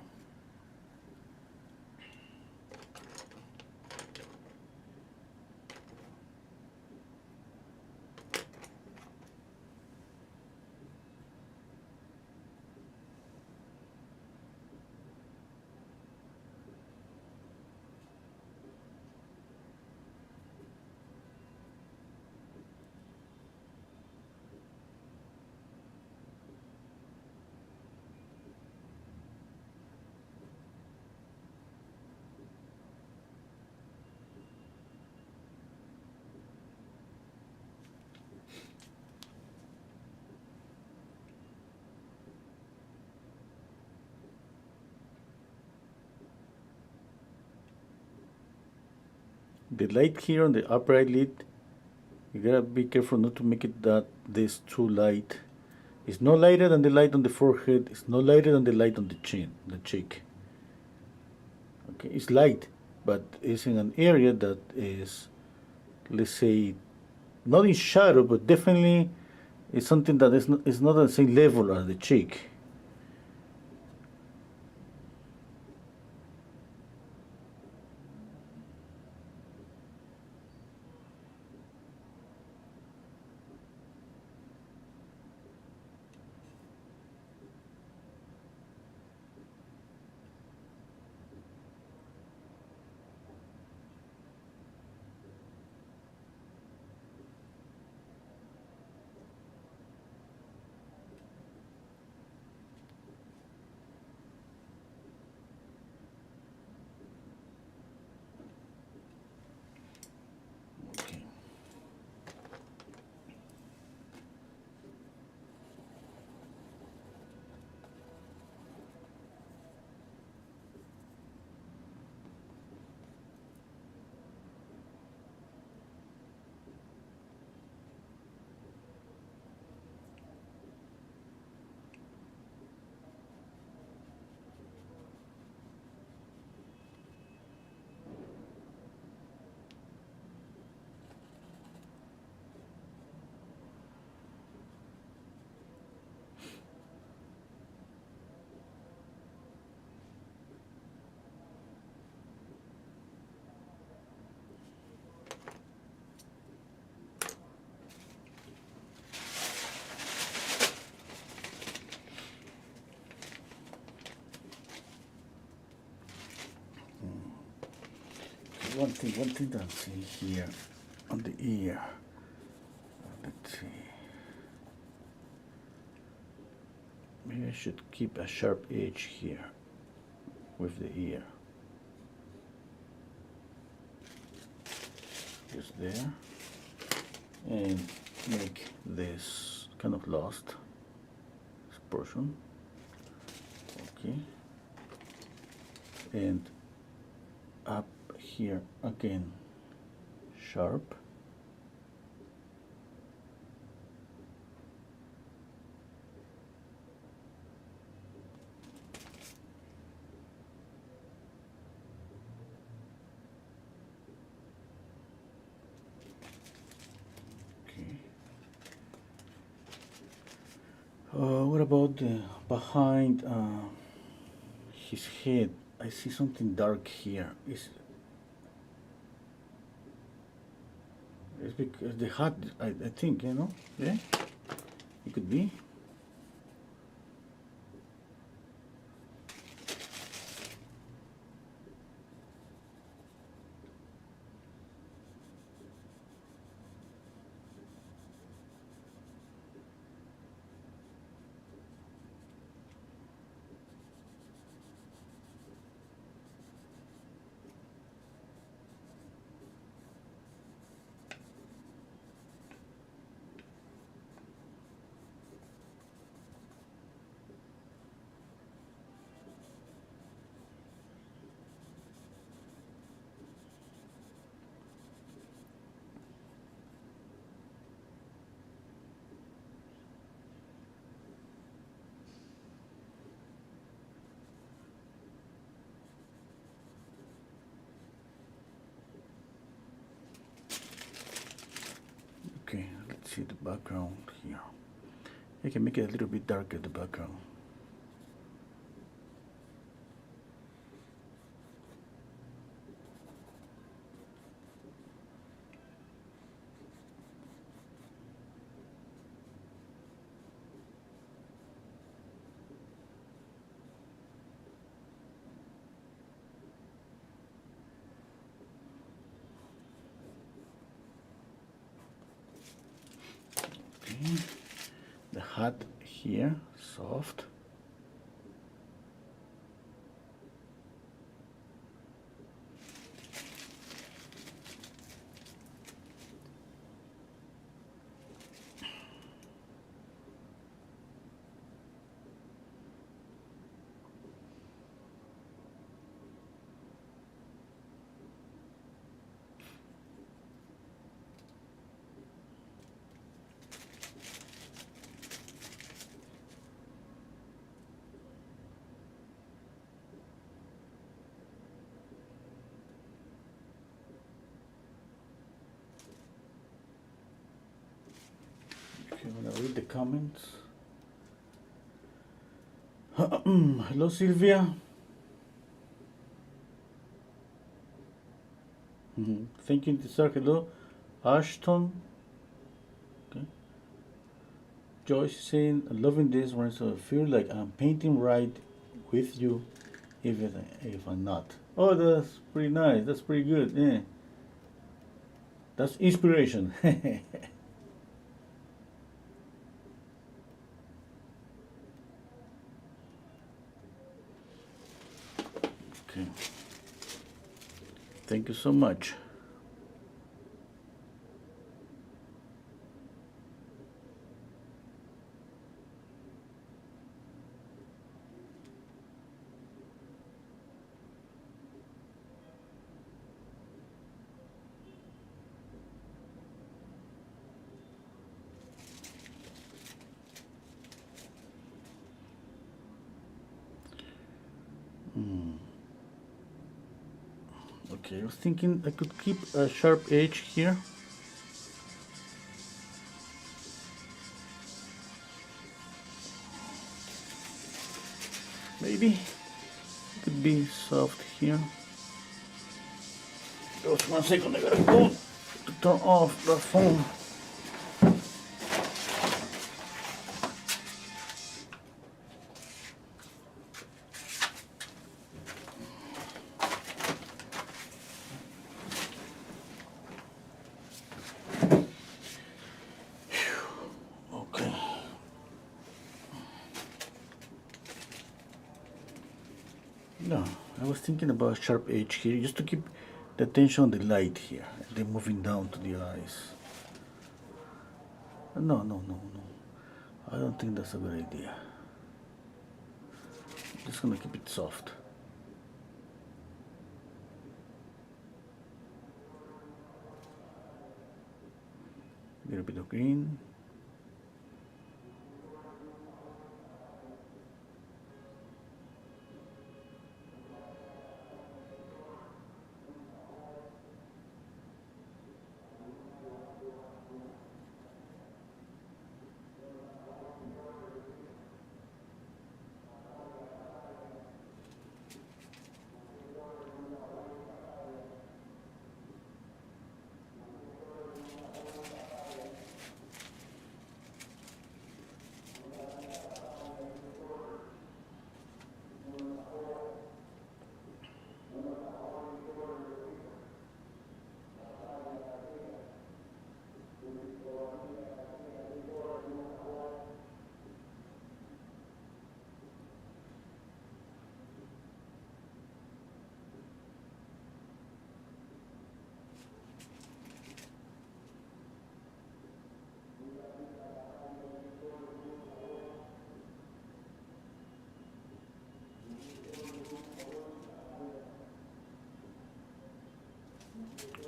The light here on the upper eyelid, you gotta be careful not to make it this too light. It's no lighter than the light on the forehead. It's no lighter than the light on the chin, the cheek. Okay, it's light, but it's in an area that is, let's say, not in shadow, but definitely it's something that is not at the same level as the cheek. one thing that I'm seeing here on the ear. Let's see. Maybe I should keep a sharp edge here with the ear. Just there. And make this kind of lost, this portion. Okay. And up here again, sharp. What about the behind his head? I see something dark here. It's because the hat, I think, you know? Yeah? It could be. Okay, let's see the background here. I can make it a little bit darker, the background. Okay. The hat here, soft. Okay, I'm gonna read the comments. Hello, Sylvia. Thank you, sir. Hello, Ashton. Okay. Joyce is saying, loving this one, so I feel like I'm painting right with you, if I'm not. Oh, that's pretty nice. That's pretty good. Yeah. That's inspiration. Okay. Thank you so much. Okay, I was thinking I could keep a sharp edge here. Maybe it could be soft here. Just 1 second, I gotta go to turn off the phone. No, I was thinking about a sharp edge here, just to keep the attention on the light here, and then moving down to the eyes. No, no, no, no. I don't think that's a good idea. I'm just gonna keep it soft. A little bit of green.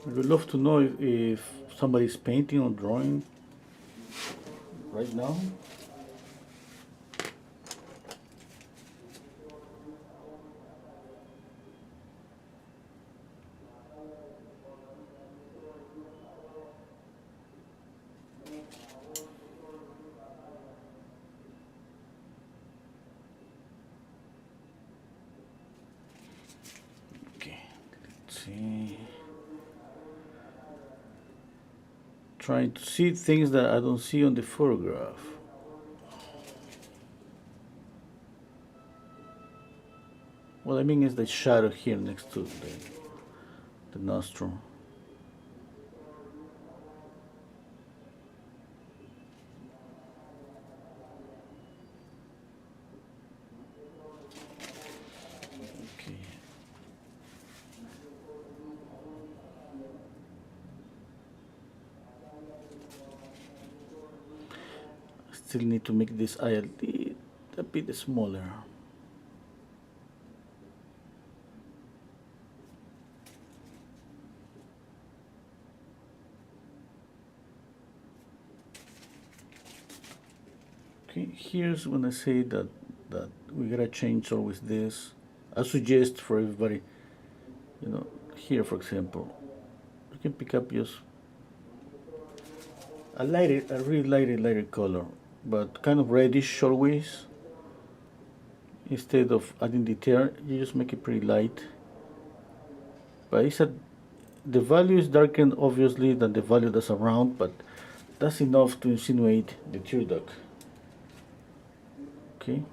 I would love to know if somebody's painting or drawing right now. Okay, let's see. Trying to see things that I don't see on the photograph. What I mean is the shadow here next to the nostril. Okay. I still need to make this eye a bit smaller. Okay, here's when I say that we gotta change always this. I suggest for everybody, here for example, you can pick up just a really lighter color, but kind of reddish always. Instead of adding detail, you just make it pretty light. But the value is darkened obviously than the value that's around, but that's enough to insinuate the tear duct. Okay.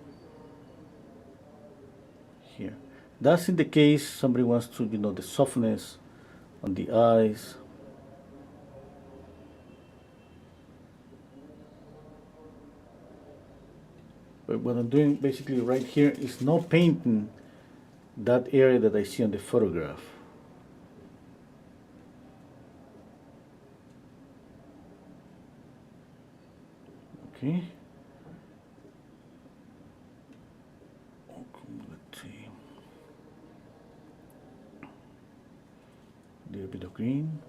Here. That's in the case somebody wants to, the softness on the eyes. But what I'm doing basically right here is not painting that area that I see on the photograph. Okay. Let's see. A little bit of green.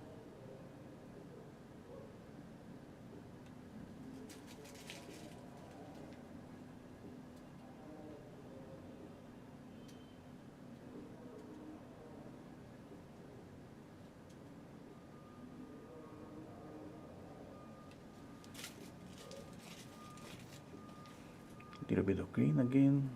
A little bit of green again.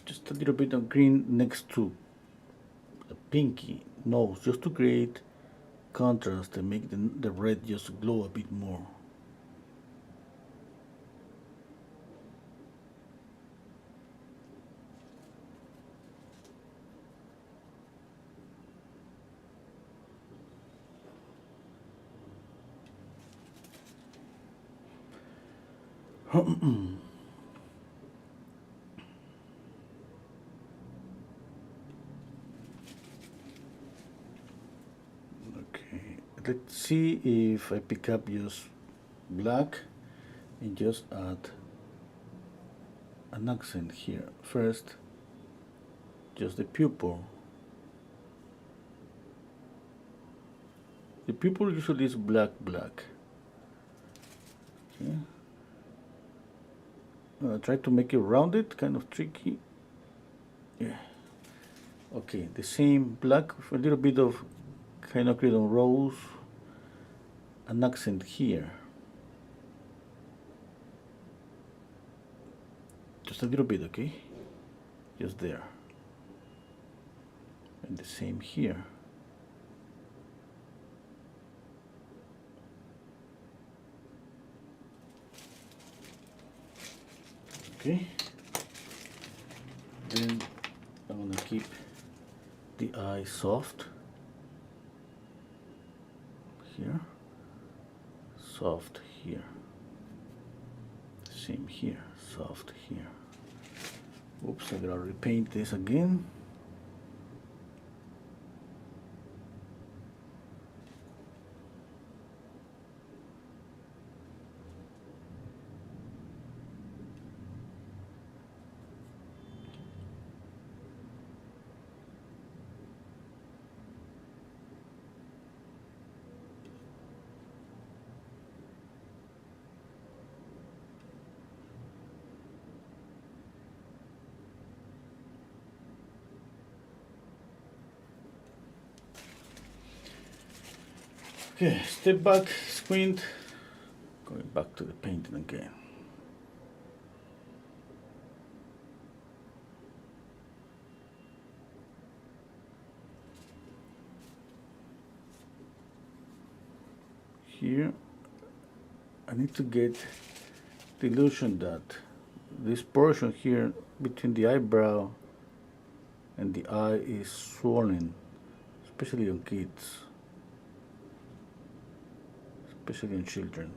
Just a little bit of green next to the pinky nose, just to create contrast and make the red just glow a bit more. Okay, let's see if I pick up just black and just add an accent here. First, just the pupil. The pupil usually is black. Okay. Try to make it rounded, kind of tricky. Yeah. Okay, the same black with a little bit of quinacridone rose, an accent here. Just a little bit, okay? Just there. And the same here. Okay. Then I'm gonna keep the eye soft here, soft here, same here, soft here. Oops, I gotta repaint this again. Okay, step back, squint, going back to the painting again. Here, I need to get the illusion that this portion here between the eyebrow and the eye is swollen, especially on kids. Especially in children.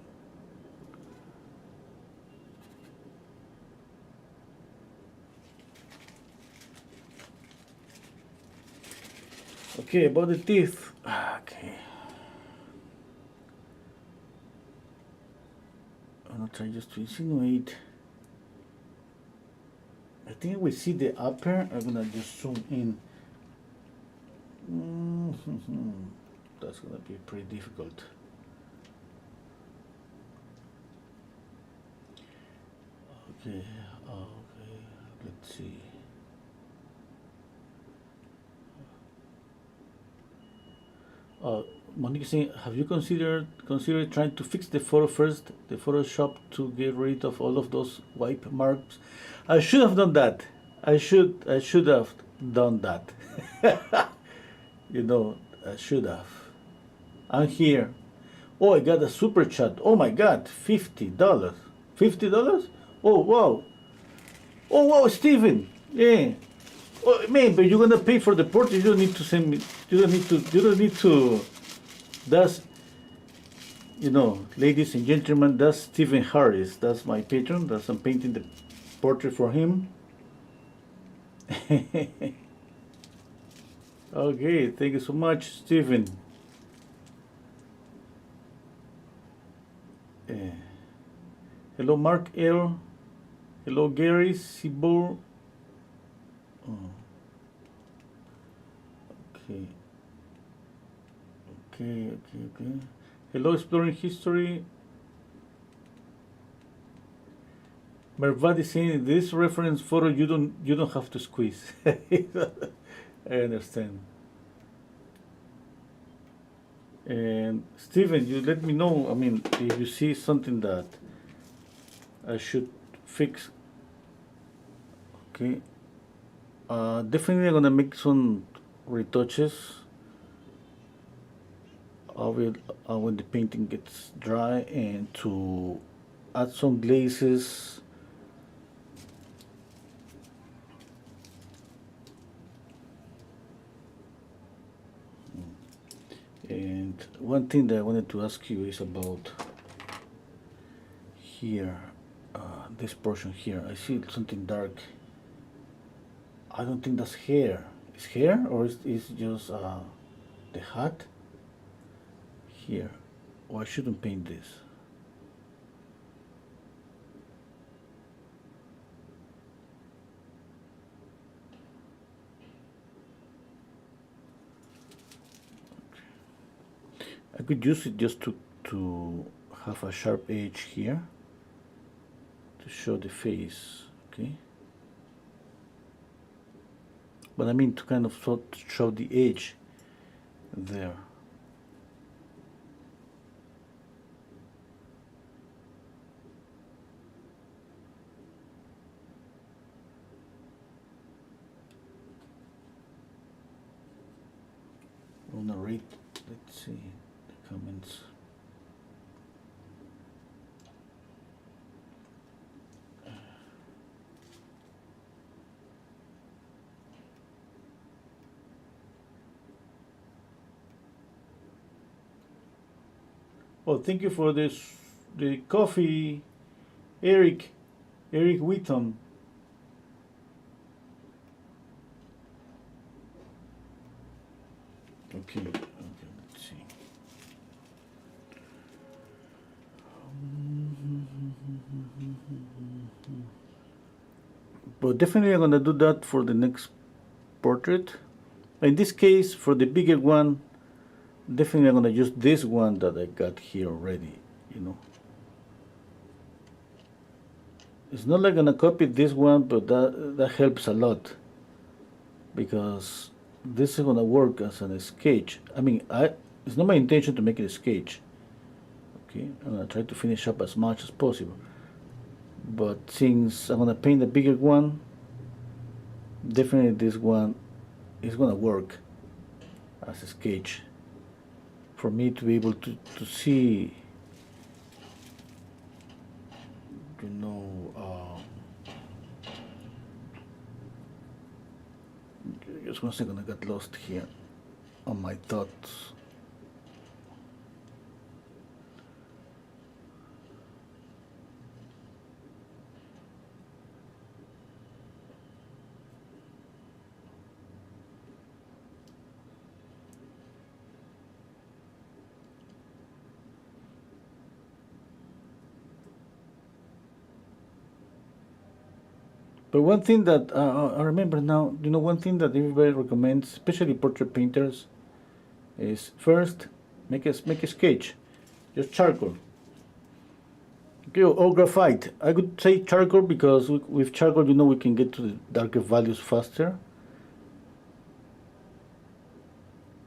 Okay, about the teeth. Okay. I'm gonna try just to insinuate. I think we see the upper. I'm gonna just zoom in. That's gonna be pretty difficult. Okay, okay, let's see. Monique saying, have you considered trying to fix the photo first, the Photoshop, to get rid of all of those wipe marks? I should have done that. I should have done that. You know, I should have. I'm here. Oh, I got a super chat. Oh my God, $50. $50? Oh wow. Oh wow, Steven. Yeah. Oh man, but you're gonna pay for the portrait. You don't need to send me. You don't need to. That's, you know, ladies and gentlemen, that's Stephen Harris. That's my patron. That's, I'm painting the portrait for him. Okay, thank you so much, Stephen. Hello, Mark L. Hello, Gary Sibor. Oh. Okay. Okay. Hello, Exploring History. Mervadi saying this reference photo you don't have to squeeze. I understand. And Steven, you let me know. I mean, if you see something that I should fix. Okay. Definitely I'm gonna make some retouches. I will, when the painting gets dry, and to add some glazes. And one thing that I wanted to ask you is about here, this portion here. I see something dark. I don't think that's hair. Is hair, or is just the hat here? Oh, I shouldn't paint this. I could use it just to have a sharp edge here to show the face, okay? But I mean to kind of show the edge there. I wanna read, let's see, the comments. Oh, thank you for this, the coffee, Eric Wheaton. Okay, let's see. But definitely I'm gonna do that for the next portrait. In this case, for the bigger one, definitely I'm gonna use this one that I got here already, you know. It's not like I'm gonna copy this one, but that helps a lot, because this is gonna work as a sketch. I mean, it's not my intention to make it a sketch. Okay, I'm gonna try to finish up as much as possible. But since I'm gonna paint a bigger one, definitely this one is gonna work as a sketch for me to be able to see, you know, just one second, I got lost here on my thoughts. But one thing that I remember now, you know, one thing that everybody recommends, especially portrait painters, is first make a sketch, just charcoal. Okay, or graphite. I would say charcoal because with charcoal, you know, we can get to the darker values faster.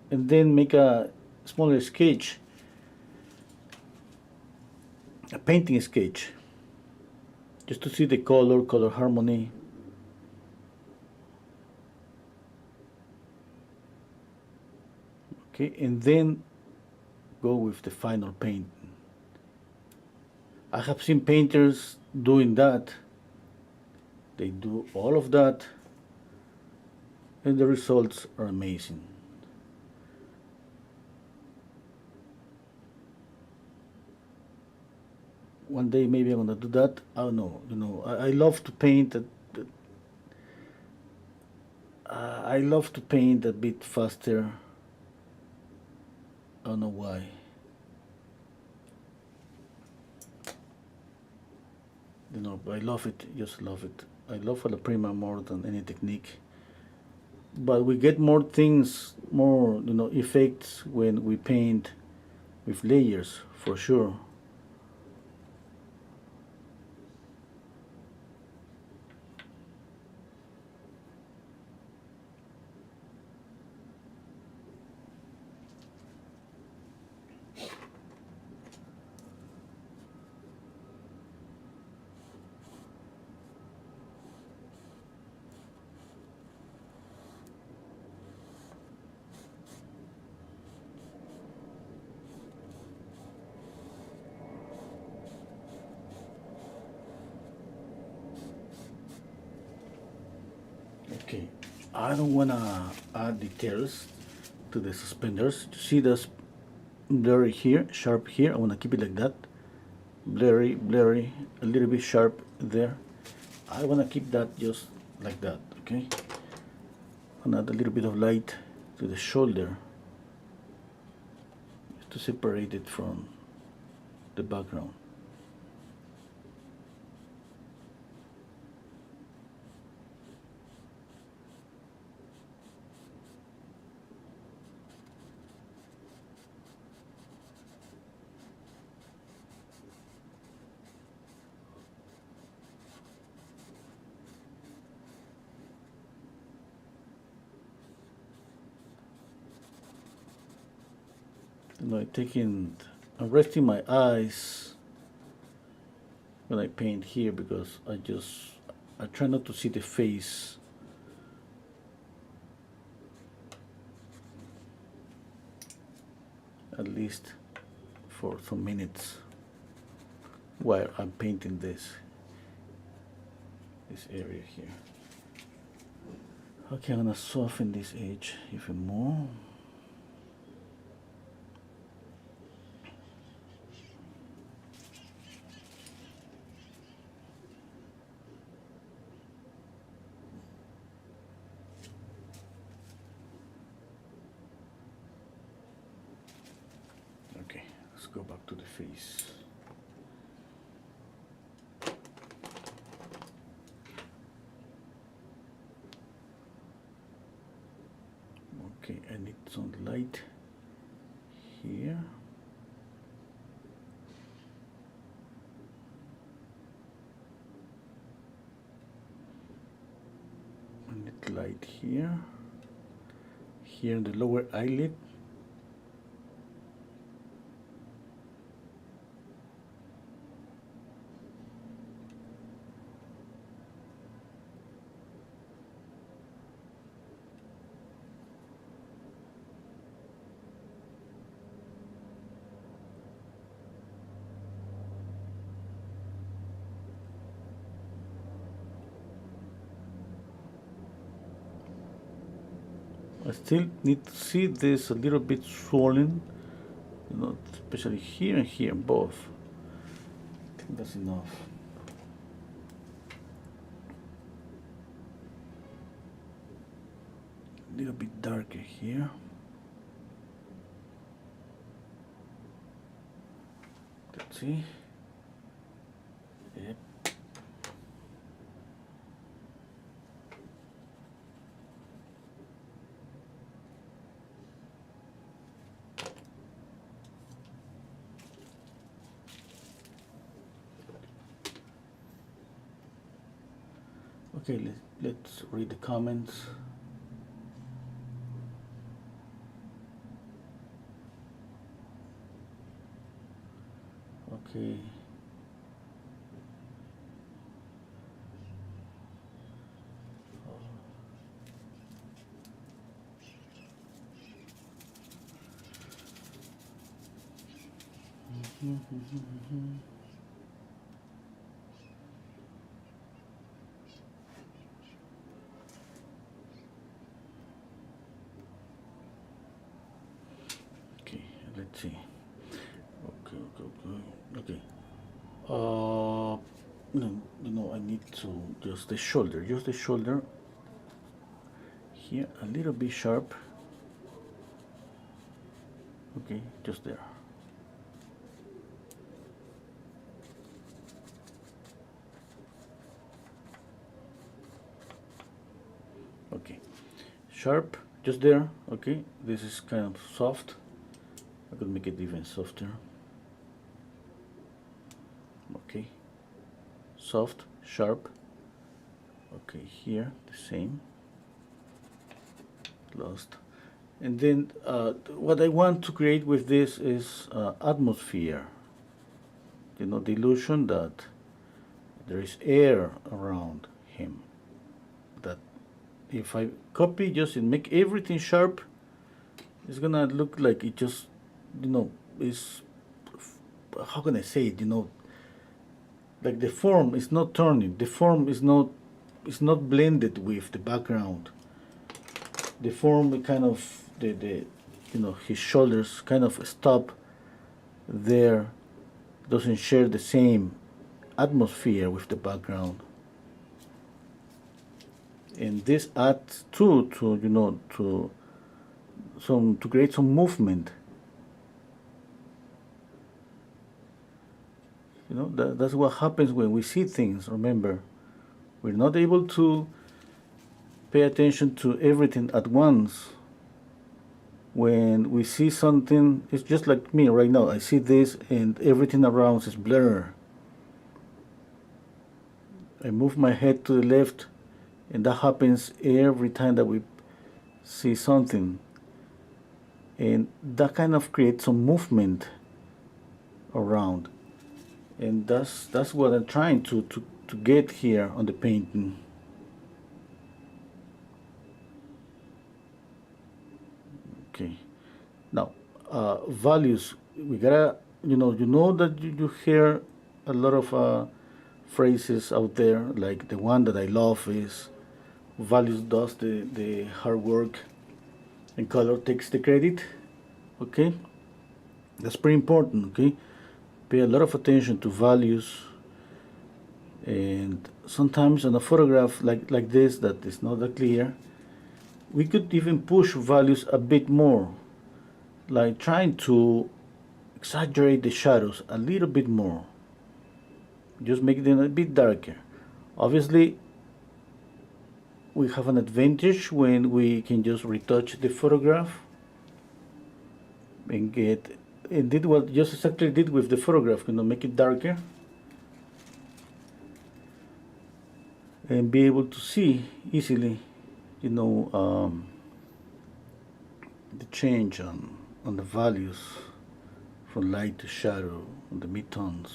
And then make a smaller sketch, a painting sketch, just to see the color harmony. Okay, and then go with the final paint. I have seen painters doing that. They do all of that, and the results are amazing. One day maybe I'm gonna do that. I don't know. You know, I love to paint. I love to paint a bit faster. I don't know why. You know, I love it. Just love it. I love Alla prima more than any technique. But we get more things, more, you know, effects when we paint with layers, for sure. Okay, I don't wanna add details to the suspenders. See this blurry here, sharp here. I wanna keep it like that. Blurry, blurry, a little bit sharp there. I wanna keep that just like that, okay? And add a little bit of light to the shoulder just to separate it from the background. I'm resting my eyes when I paint here because I try not to see the face. At least for some minutes while I'm painting this area here. Okay, I'm gonna soften this edge even more. Okay, let's go back to the face. Okay, I need some light here. I need light here. Here in the lower eyelid. I still need to see this a little bit swollen, especially here and here, both. I think that's enough. A little bit darker here. Let's see. Yep. Okay, let's read the comments. Okay. Okay, let's see. Okay. No, I need to just the shoulder, here, a little bit sharp. Okay, just there. Okay, sharp, just there. Okay, this is kind of soft. I could make it even softer. Okay, soft, sharp. Okay, here the same. Lost. And then what I want to create with this is atmosphere. The illusion that there is air around him. That if I copy just and make everything sharp, it's gonna look like it just, is, how can I say it, like the form is not turning, the form is not it's not blended with the background. The form kind of the his shoulders kind of stop there, doesn't share the same atmosphere with the background, and this adds to to create some movement. That's what happens when we see things. Remember, we're not able to pay attention to everything at once. When we see something, it's just like me right now. I see this and everything around is blurred. I move my head to the left, and that happens every time that we see something. And that kind of creates some movement around. And that's what I'm trying to get here on the painting. Okay. Now, values. We gotta, that you hear a lot of phrases out there. Like the one that I love is, values does the hard work, and color takes the credit. Okay, that's pretty important. Okay, pay a lot of attention to values. And sometimes on a photograph like this that is not that clear, we could even push values a bit more, like trying to exaggerate the shadows a little bit more, just make them a bit darker. Obviously, we have an advantage when we can just retouch the photograph and get and did what just exactly did with the photograph, make it darker and be able to see easily, the change on the values from light to shadow on the midtones.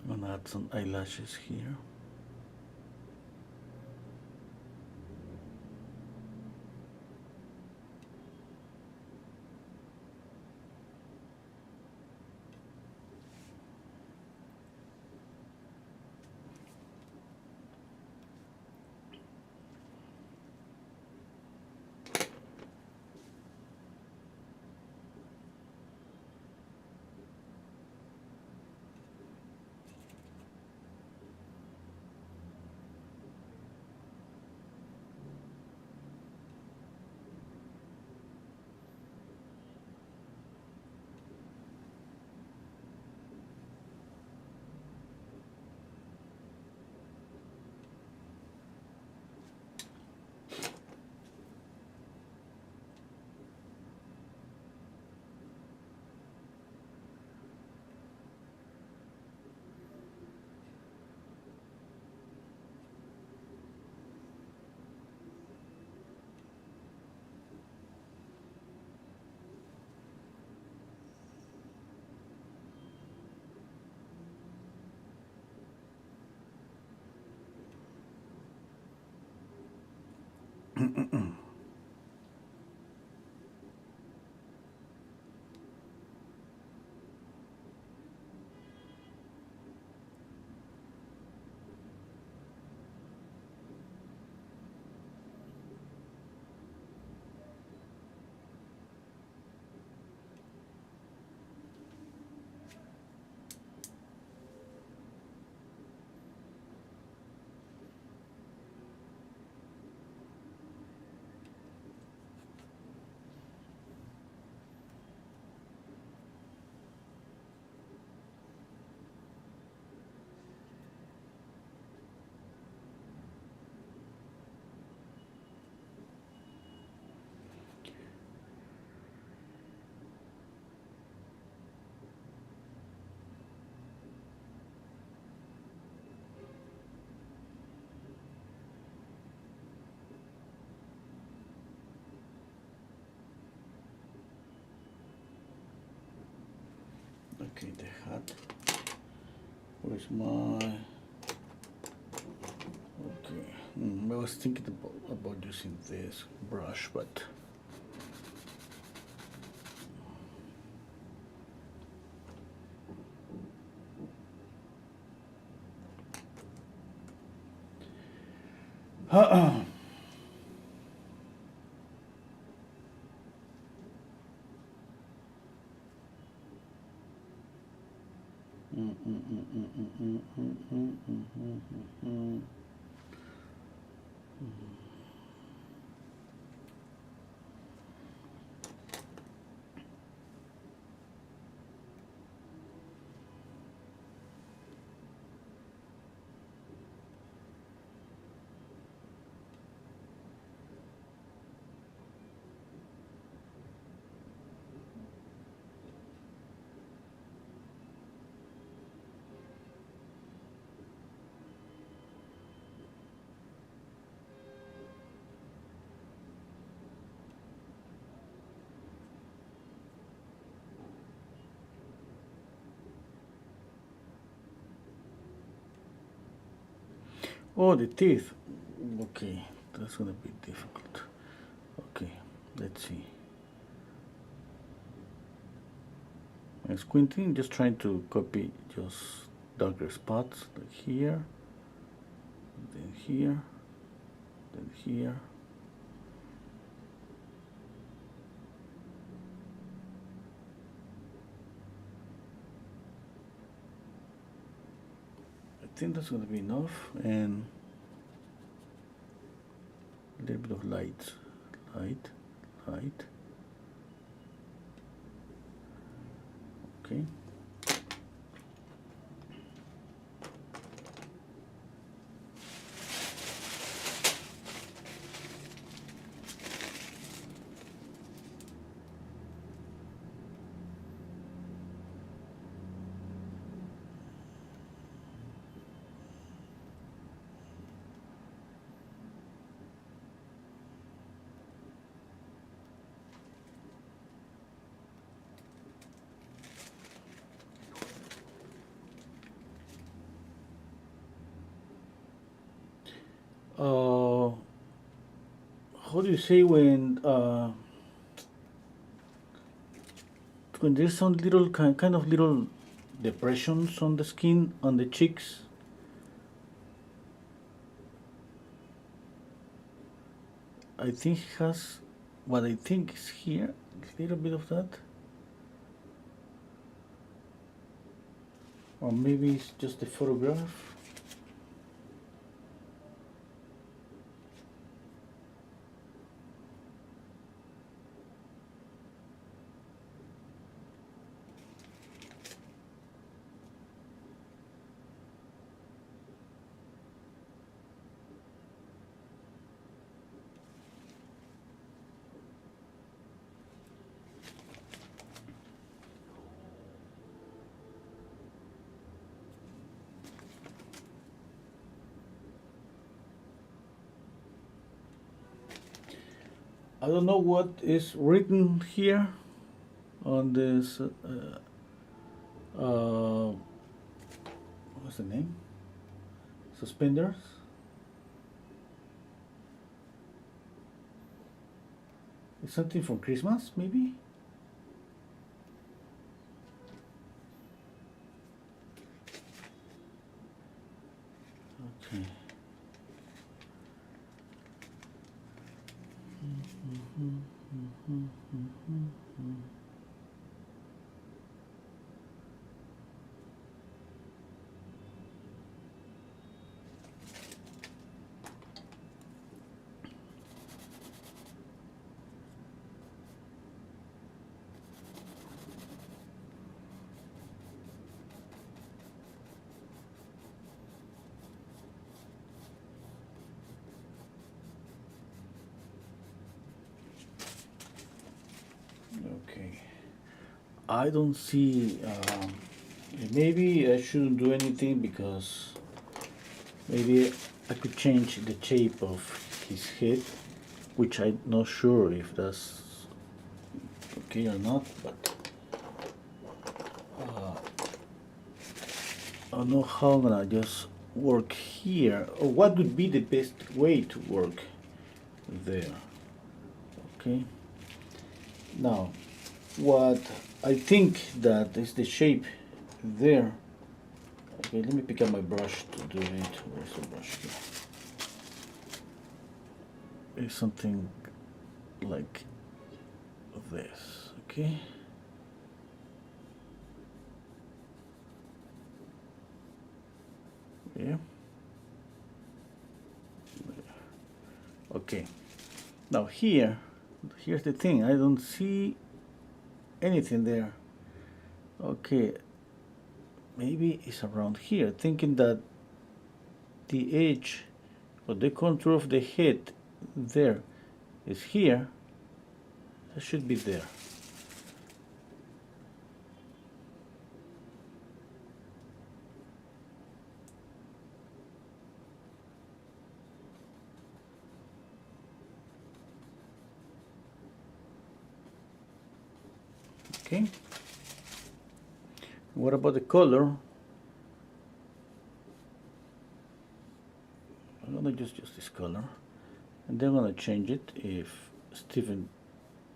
I'm gonna add some eyelashes here. Okay, the hat. Where's my... Okay, I was thinking about using this brush, but... Oh, the teeth. Okay, that's gonna be difficult. Okay, let's see. I'm squinting, just trying to copy just darker spots, like here, then here, then here. I think that's gonna be enough, and a little bit of light, light, light. Okay. How do you say when there's some little kind of little depressions on the skin, on the cheeks? I think it has what I think is here, a little bit of that. Or maybe it's just a photograph. I don't know what is written here on this. What's the name? Suspenders. It's something from Christmas, maybe. Okay. Okay. I don't see. Maybe I shouldn't do anything because maybe I could change the shape of his head, which I'm not sure if that's okay or not. But I don't know how I'm gonna just work here, or what would be the best way to work there. Okay, now what I think that is the shape there. Okay, let me pick up my brush to do it. Where's the brush here? It's something like this. Okay. Yeah. Okay. Now here's the thing. I don't see anything there. Okay. Maybe it's around here. Thinking that the edge or the contour of the head there is here. That should be there. Okay. What about the color? I'm gonna just use this color, and then I'm gonna change it if Steven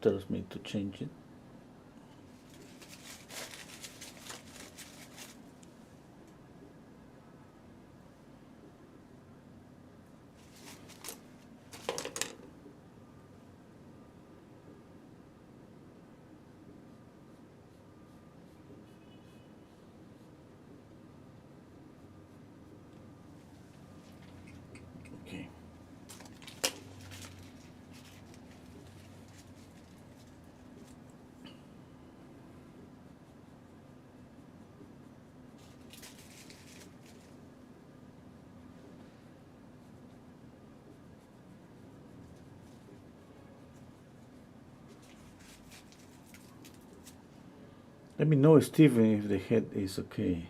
tells me to change it. Okay. Let me know, Steven, if the head is okay.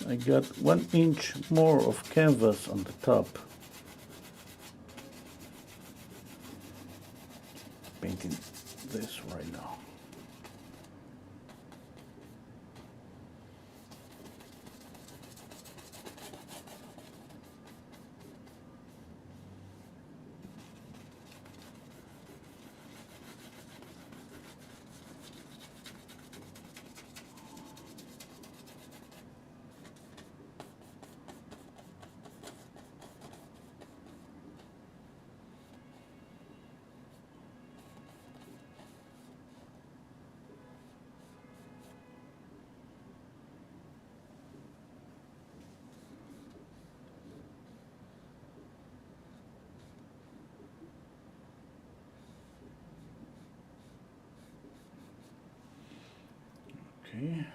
I got 1 inch more of canvas on the top. Painting this right now. Okay.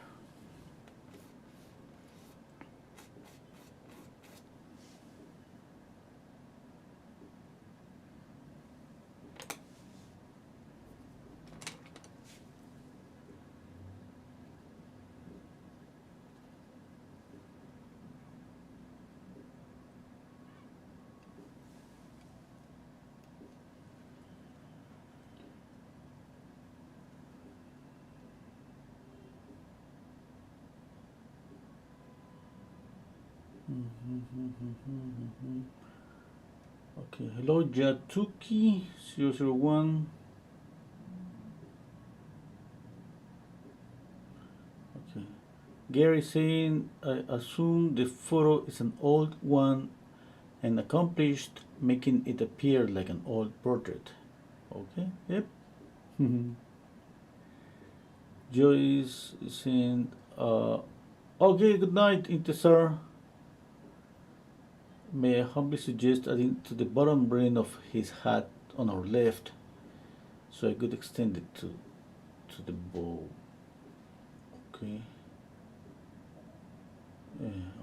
Okay, hello Jatuki001. Okay. Gary saying, I assume the photo is an old one and accomplished, making it appear like an old portrait. Okay, yep. Joyce is saying, okay, good night, Intisar. May I humbly suggest adding to the bottom rim of his hat on our left so I could extend it to the bow. Okay.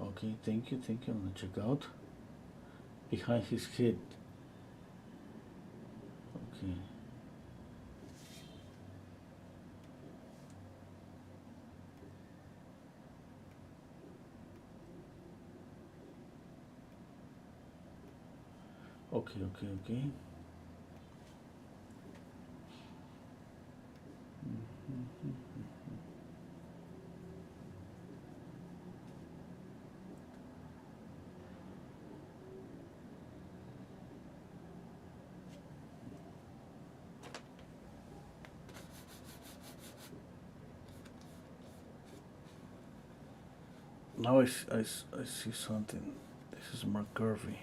Okay, thank you, thank you. I'm gonna check out. Behind his head. Okay. Okay, okay, okay. Now I see something. This is more curvy.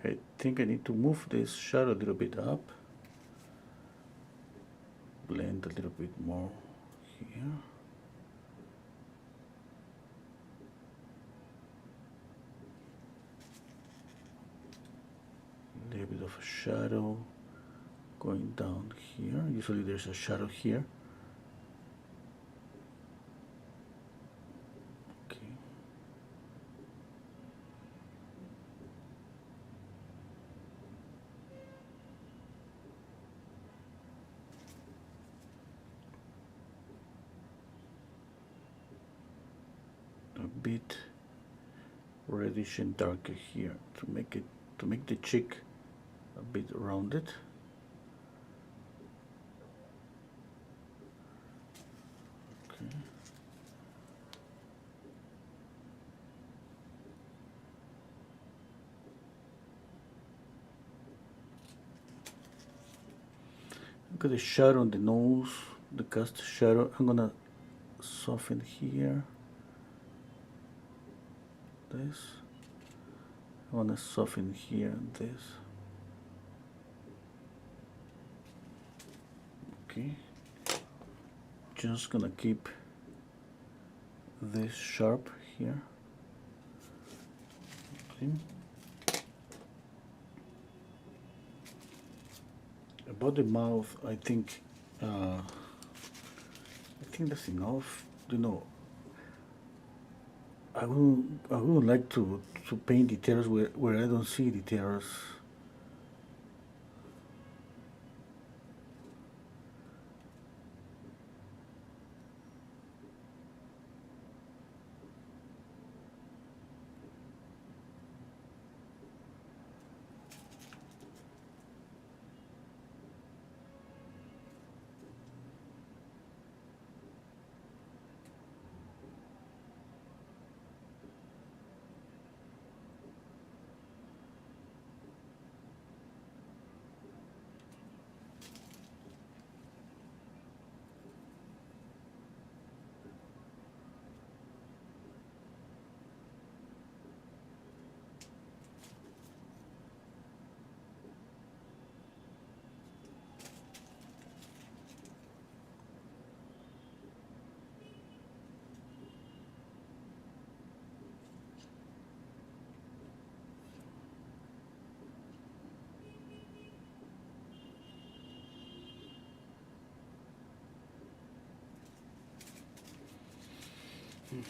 I think I need to move this shadow a little bit up. Blend a little bit more here. A little bit of a shadow going down here. Usually there's a shadow here. Okay. A bit reddish and darker here to make the cheek a bit rounded. Okay. Got a shadow on the nose, the cast shadow. I'm gonna soften here. This. I wanna soften here and this. Okay. Just gonna keep this sharp here. Okay. About the mouth, I think that's enough. You know, I wouldn't like to paint details where I don't see details. I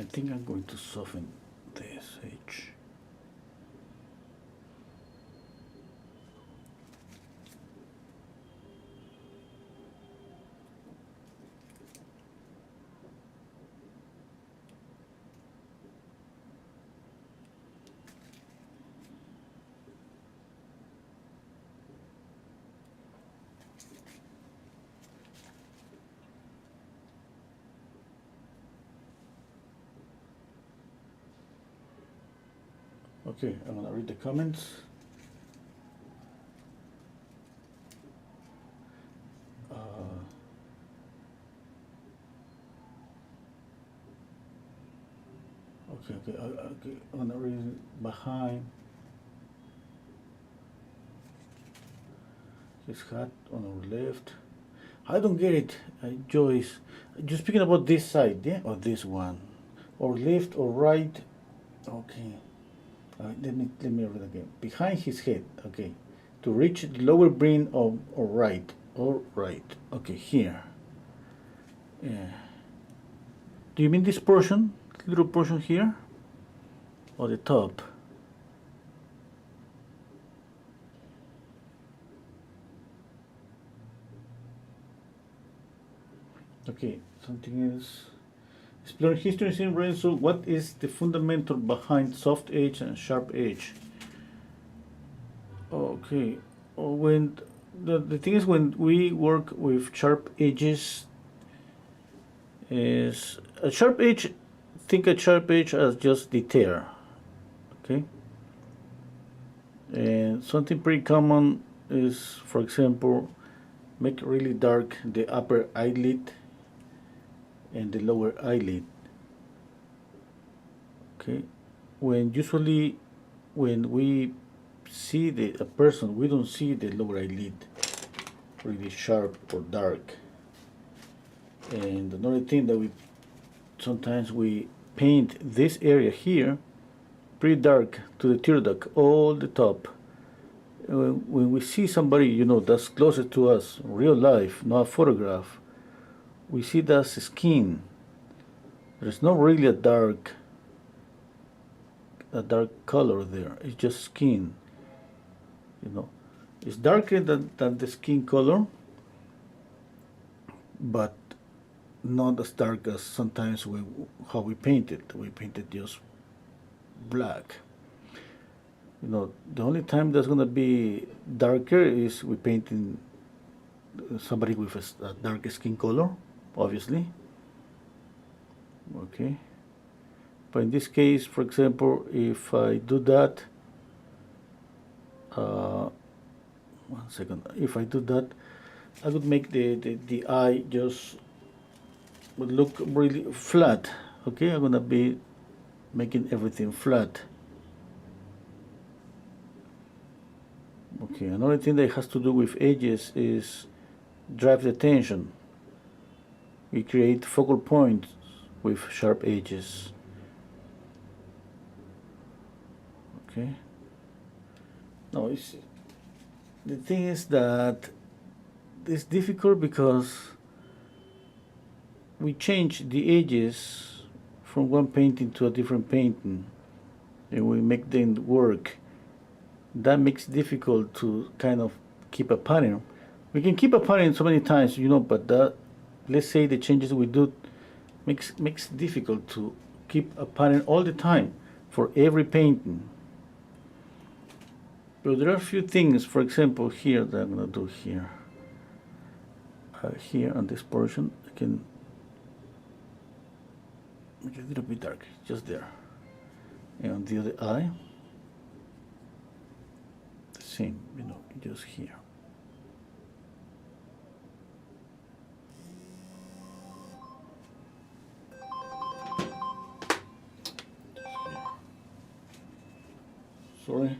think I'm going to soften this edge. Okay, I'm gonna read the comments. Okay, I'm gonna read it behind his hat on our left. I don't get it, Joyce. You're speaking about this side, yeah, or this one, or left or right? Okay. Let me read again. Behind his head. Okay. To reach the lower brim of or right. Or right. Okay, here. Yeah. Do you mean this portion? Little portion here? Or the top? Okay, something else. Exploring history in Renzo, what is the fundamental behind soft edge and sharp edge? Okay, when the thing is, when we work with sharp edges, is a sharp edge, think a sharp edge as just the tear, okay? And something pretty common is, for example, make really dark the upper eyelid and the lower eyelid, okay? When usually when we see a person, we don't see the lower eyelid really sharp or dark. And another thing that we sometimes we paint this area here pretty dark to the tear duct, all the top. When we see somebody, that's closer to us, real life, not a photograph, we see that's skin. There's not really a dark color there. It's just skin. It's darker than the skin color, but not as dark as sometimes how we paint it. We paint it just black. The only time that's gonna be darker is we painting somebody with a dark skin color, obviously. Okay. But in this case, for example, if I do that, one second. If I do that, I would make the eye just would look really flat. Okay, I'm gonna be making everything flat. Okay, another thing that has to do with edges is drive the attention. We create focal points with sharp edges. Okay. Now, the thing is that it's difficult because we change the edges from one painting to a different painting, and we make them work. That makes it difficult to kind of keep a pattern. We can keep a pattern so many times, but let's say the changes we do makes it difficult to keep a pattern all the time for every painting. But there are a few things, for example, here that I'm going to do here. Here on this portion, I can make it a little bit dark, just there. And on the other eye, the same, just here. Sorry.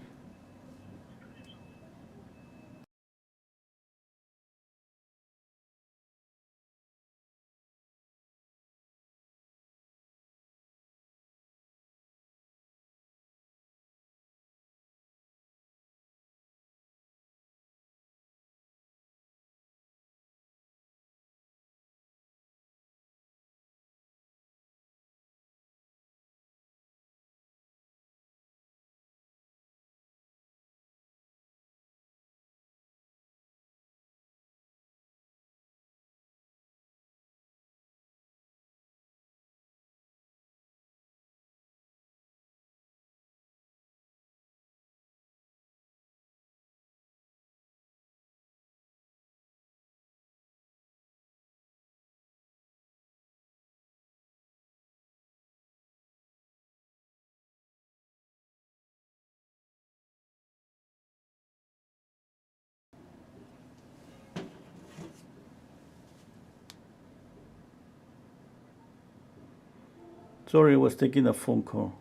Sorry, I was taking a phone call.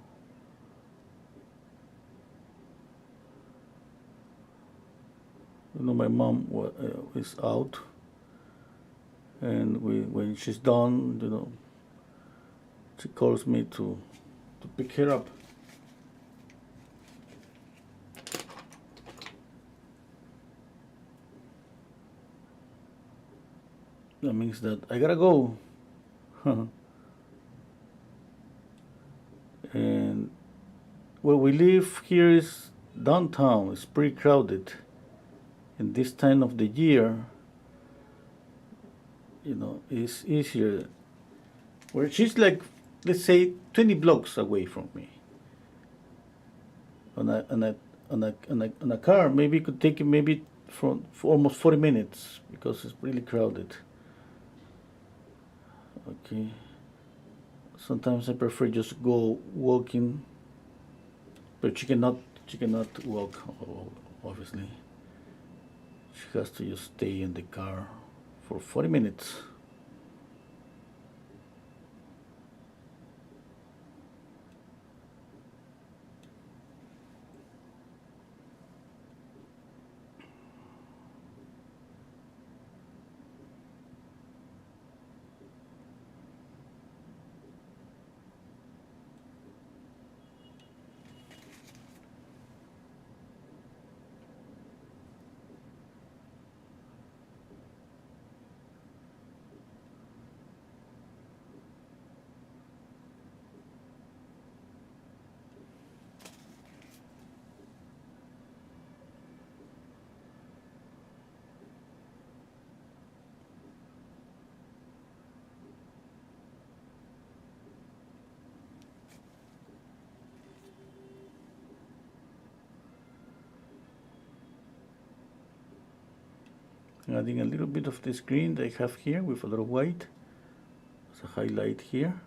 My mom is out, and when she's done, she calls me to pick her up. That means that I gotta go. And where we live here is downtown. It's pretty crowded. And this time of the year, it's easier. Where she's like, let's say, 20 blocks away from me. On a car, maybe it could take maybe for almost 40 minutes because it's really crowded. Okay. Sometimes I prefer just go walking, but she cannot walk, obviously. She has to just stay in the car for 40 minutes. Adding a little bit of this green that I have here with a lot of white. As a highlight here.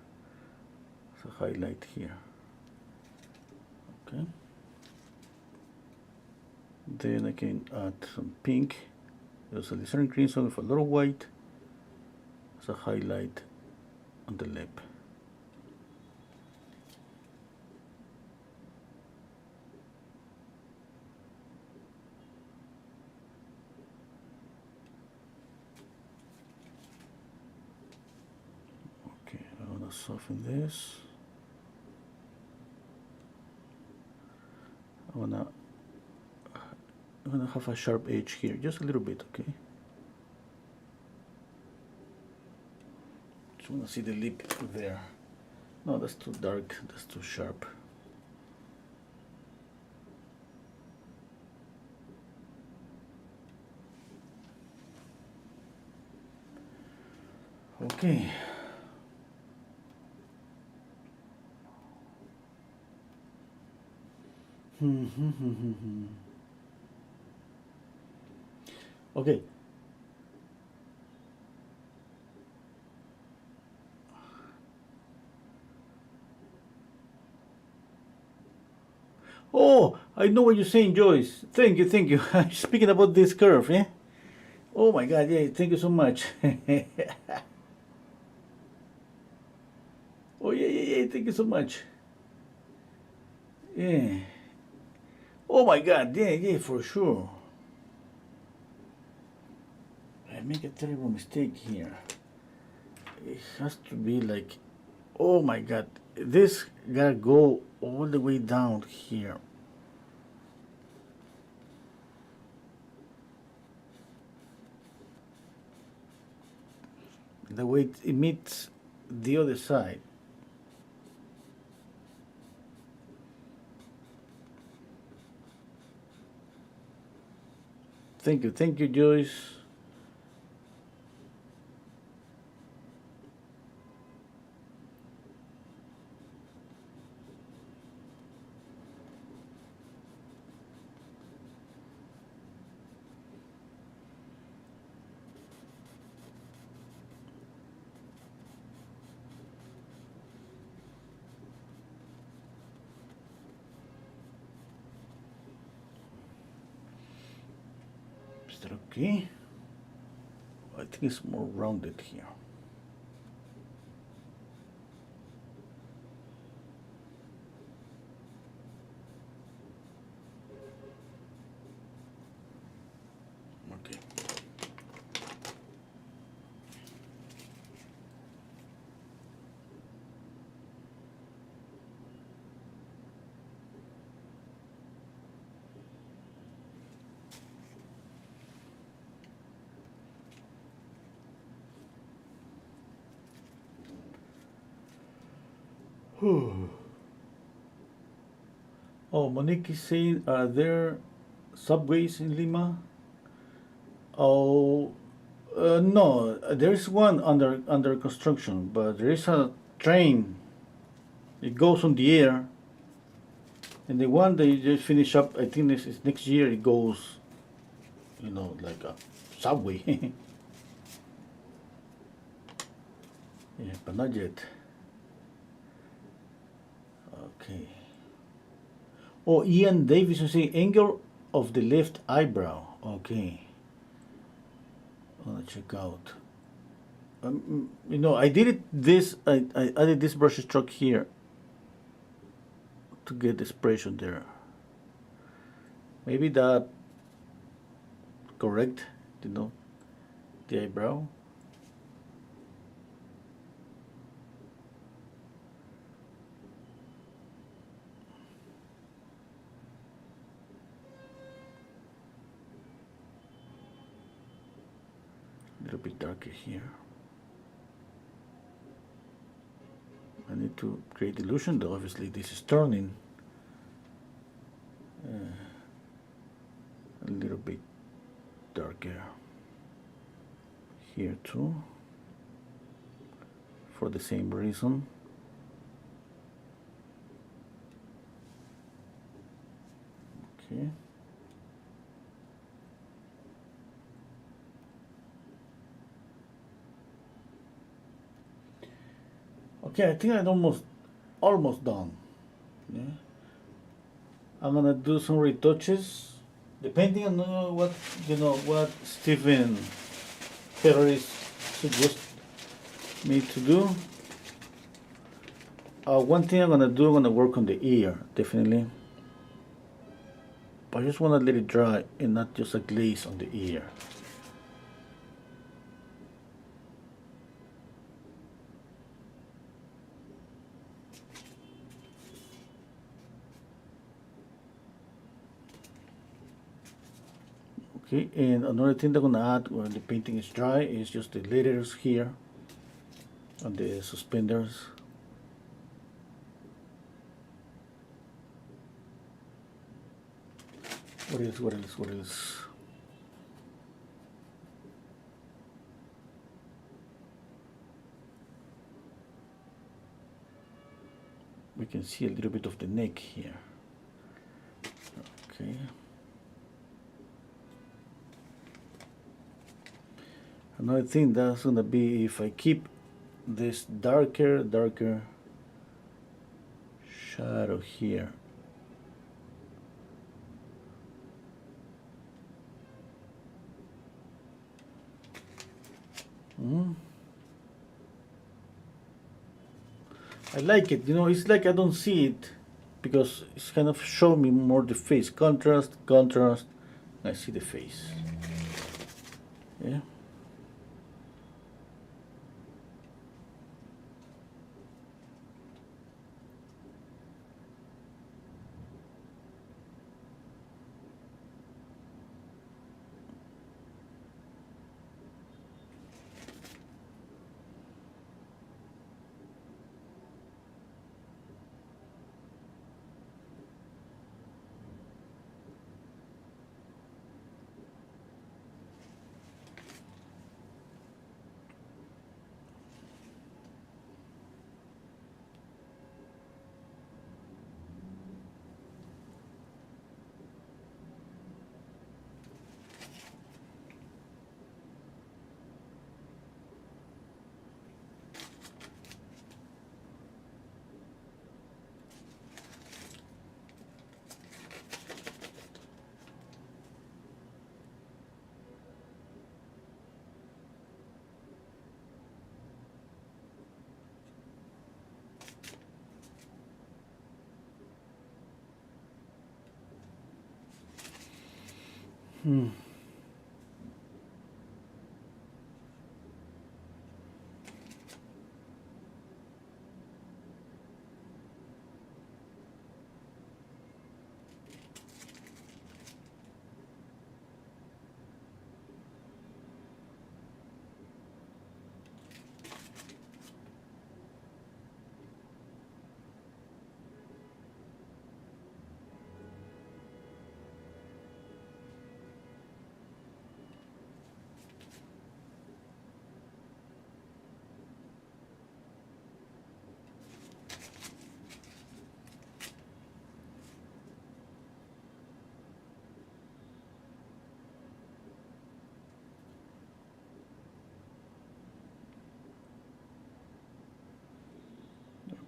As a highlight here. Okay. Then I can add some pink. There's a certain green zone with a lot of white. As a highlight on the lip. Soften this. I'm gonna have a sharp edge here, just a little bit, okay? Just wanna see the lip there. No, that's too dark, that's too sharp. Okay. Okay. Oh, I know what you're saying, Joyce. Thank you, thank you. Speaking about this curve, eh? Oh my God, yeah, thank you so much. Oh yeah, thank you so much. Yeah. Oh my God, yeah, for sure. I make a terrible mistake here. It has to be like, oh my God, this gotta go all the way down here. The way it meets the other side. Thank you, Joyce. Is that okay? I think it's more rounded here. Oh, Monique is saying, are there subways in Lima? Oh, no, there is one under construction, but there is a train. It goes on the air, and the one they just finish up, I think this is next year. It goes, like a subway. Yeah, but not yet. Okay. Oh, Ian Davis is saying angle of the left eyebrow. Okay, I wanna check out. I did it this. I added this brush stroke here to get the expression there. Maybe that correct. You know, the eyebrow. A little bit darker here. I need to create illusion though. Obviously, this is turning a little bit darker here too, for the same reason. Okay. Okay, I think I'm almost done. Yeah. I'm gonna do some retouches, depending on what Stephen Ferris suggests me to do. One thing I'm gonna work on the ear, definitely. But I just wanna let it dry and not just a glaze on the ear. Okay, and another thing that I'm gonna add when the painting is dry is just the letters here on the suspenders. What else? We can see a little bit of the neck here. Okay. Another thing that's gonna be if I keep this darker shadow here. I like it, it's like I don't see it because it's kind of showing me more the face. Contrast, I see the face. Yeah.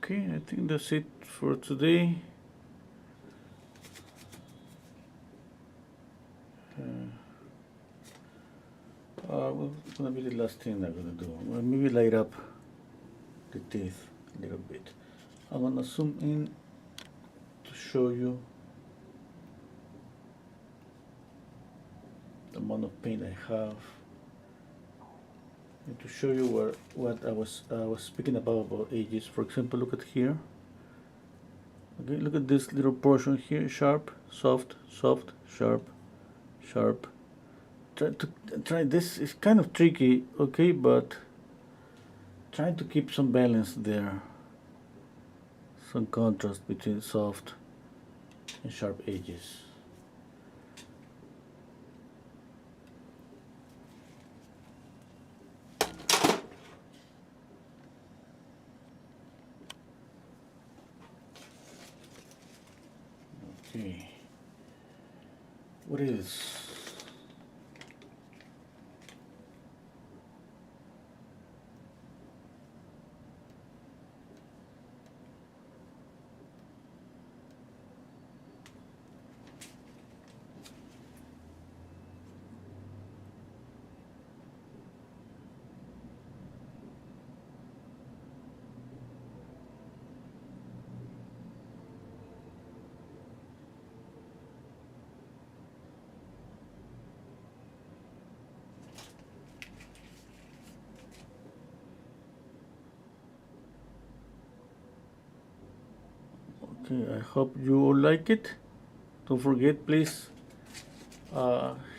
Okay, I think that's it for today. What's gonna be the last thing I'm gonna do? Well, maybe light up the teeth a little bit. I'm gonna zoom in to show you the amount of paint I have, and to show you what I was speaking about edges. For example, look at here. Okay, look at this little portion here: sharp, soft, soft, sharp, sharp. Try this. It's kind of tricky, okay, but trying to keep some balance there, some contrast between soft and sharp edges. Okay, what is okay? I hope you all like it. Don't forget, please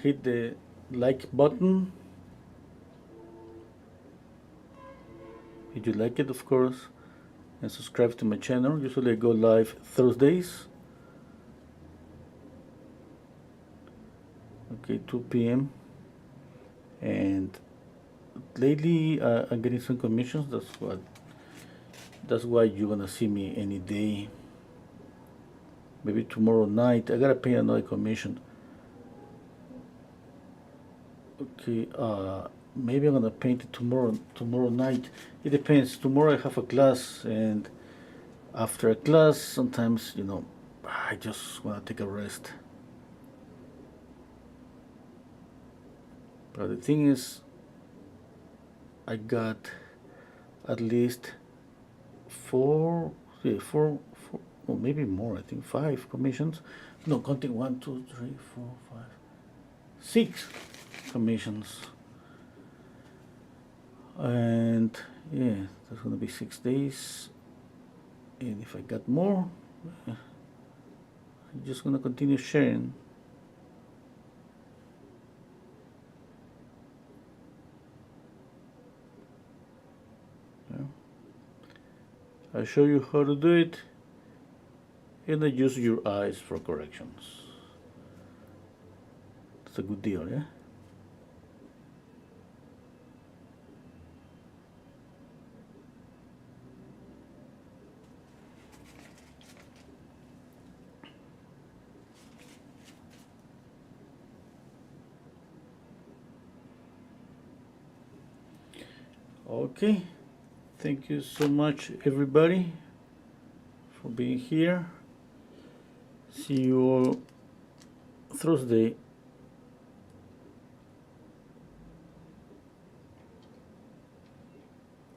hit the like button if you like it, of course, and subscribe to my channel. Usually I go live Thursdays, okay, 2 p.m. and lately I'm getting some commissions. That's why you're gonna see me any day. Maybe tomorrow night I gotta pay another commission. Okay, maybe I'm gonna paint it tomorrow night. It depends. Tomorrow I have a class, and after a class sometimes, I just wanna take a rest. But the thing is, I got at least four, or maybe more. I think 5 commissions. No, counting 1, 2, 3, 4, 5, 6 commissions. And yeah, that's gonna be 6 days. And if I got more, I'm just gonna continue sharing. I show you how to do it, and I use your eyes for corrections. It's a good deal, yeah? Okay, thank you so much, everybody, for being here. See you all Thursday.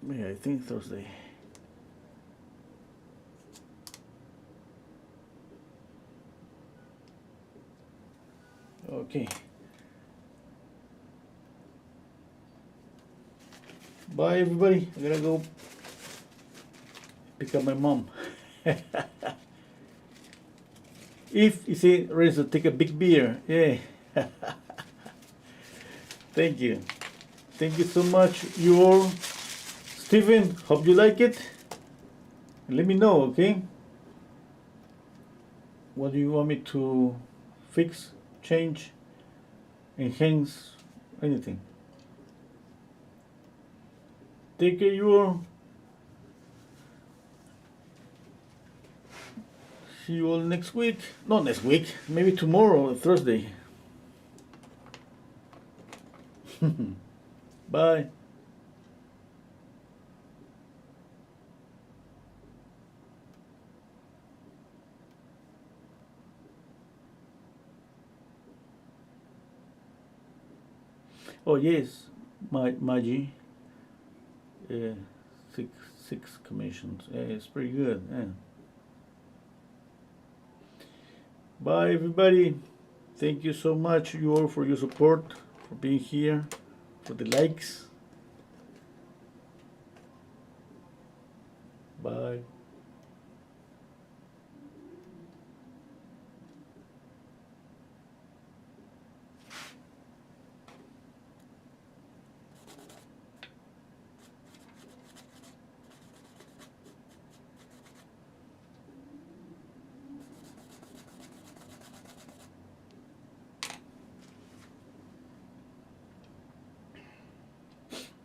Yeah, I think Thursday. Okay. Bye, everybody. I gotta go pick up my mom. If you see, ready to take a big beer. Yeah. Thank you. Thank you so much, you all. Stephen, hope you like it. Let me know, okay? What do you want me to fix, change, enhance, anything? Take care, you all. See you all next week. Not next week, maybe tomorrow, Thursday. Bye. Oh yes, Magi. Yeah, six six commissions. Yeah, it's pretty good. Yeah. Bye everybody. Thank you so much, you all, for your support, for being here, for the likes. Bye.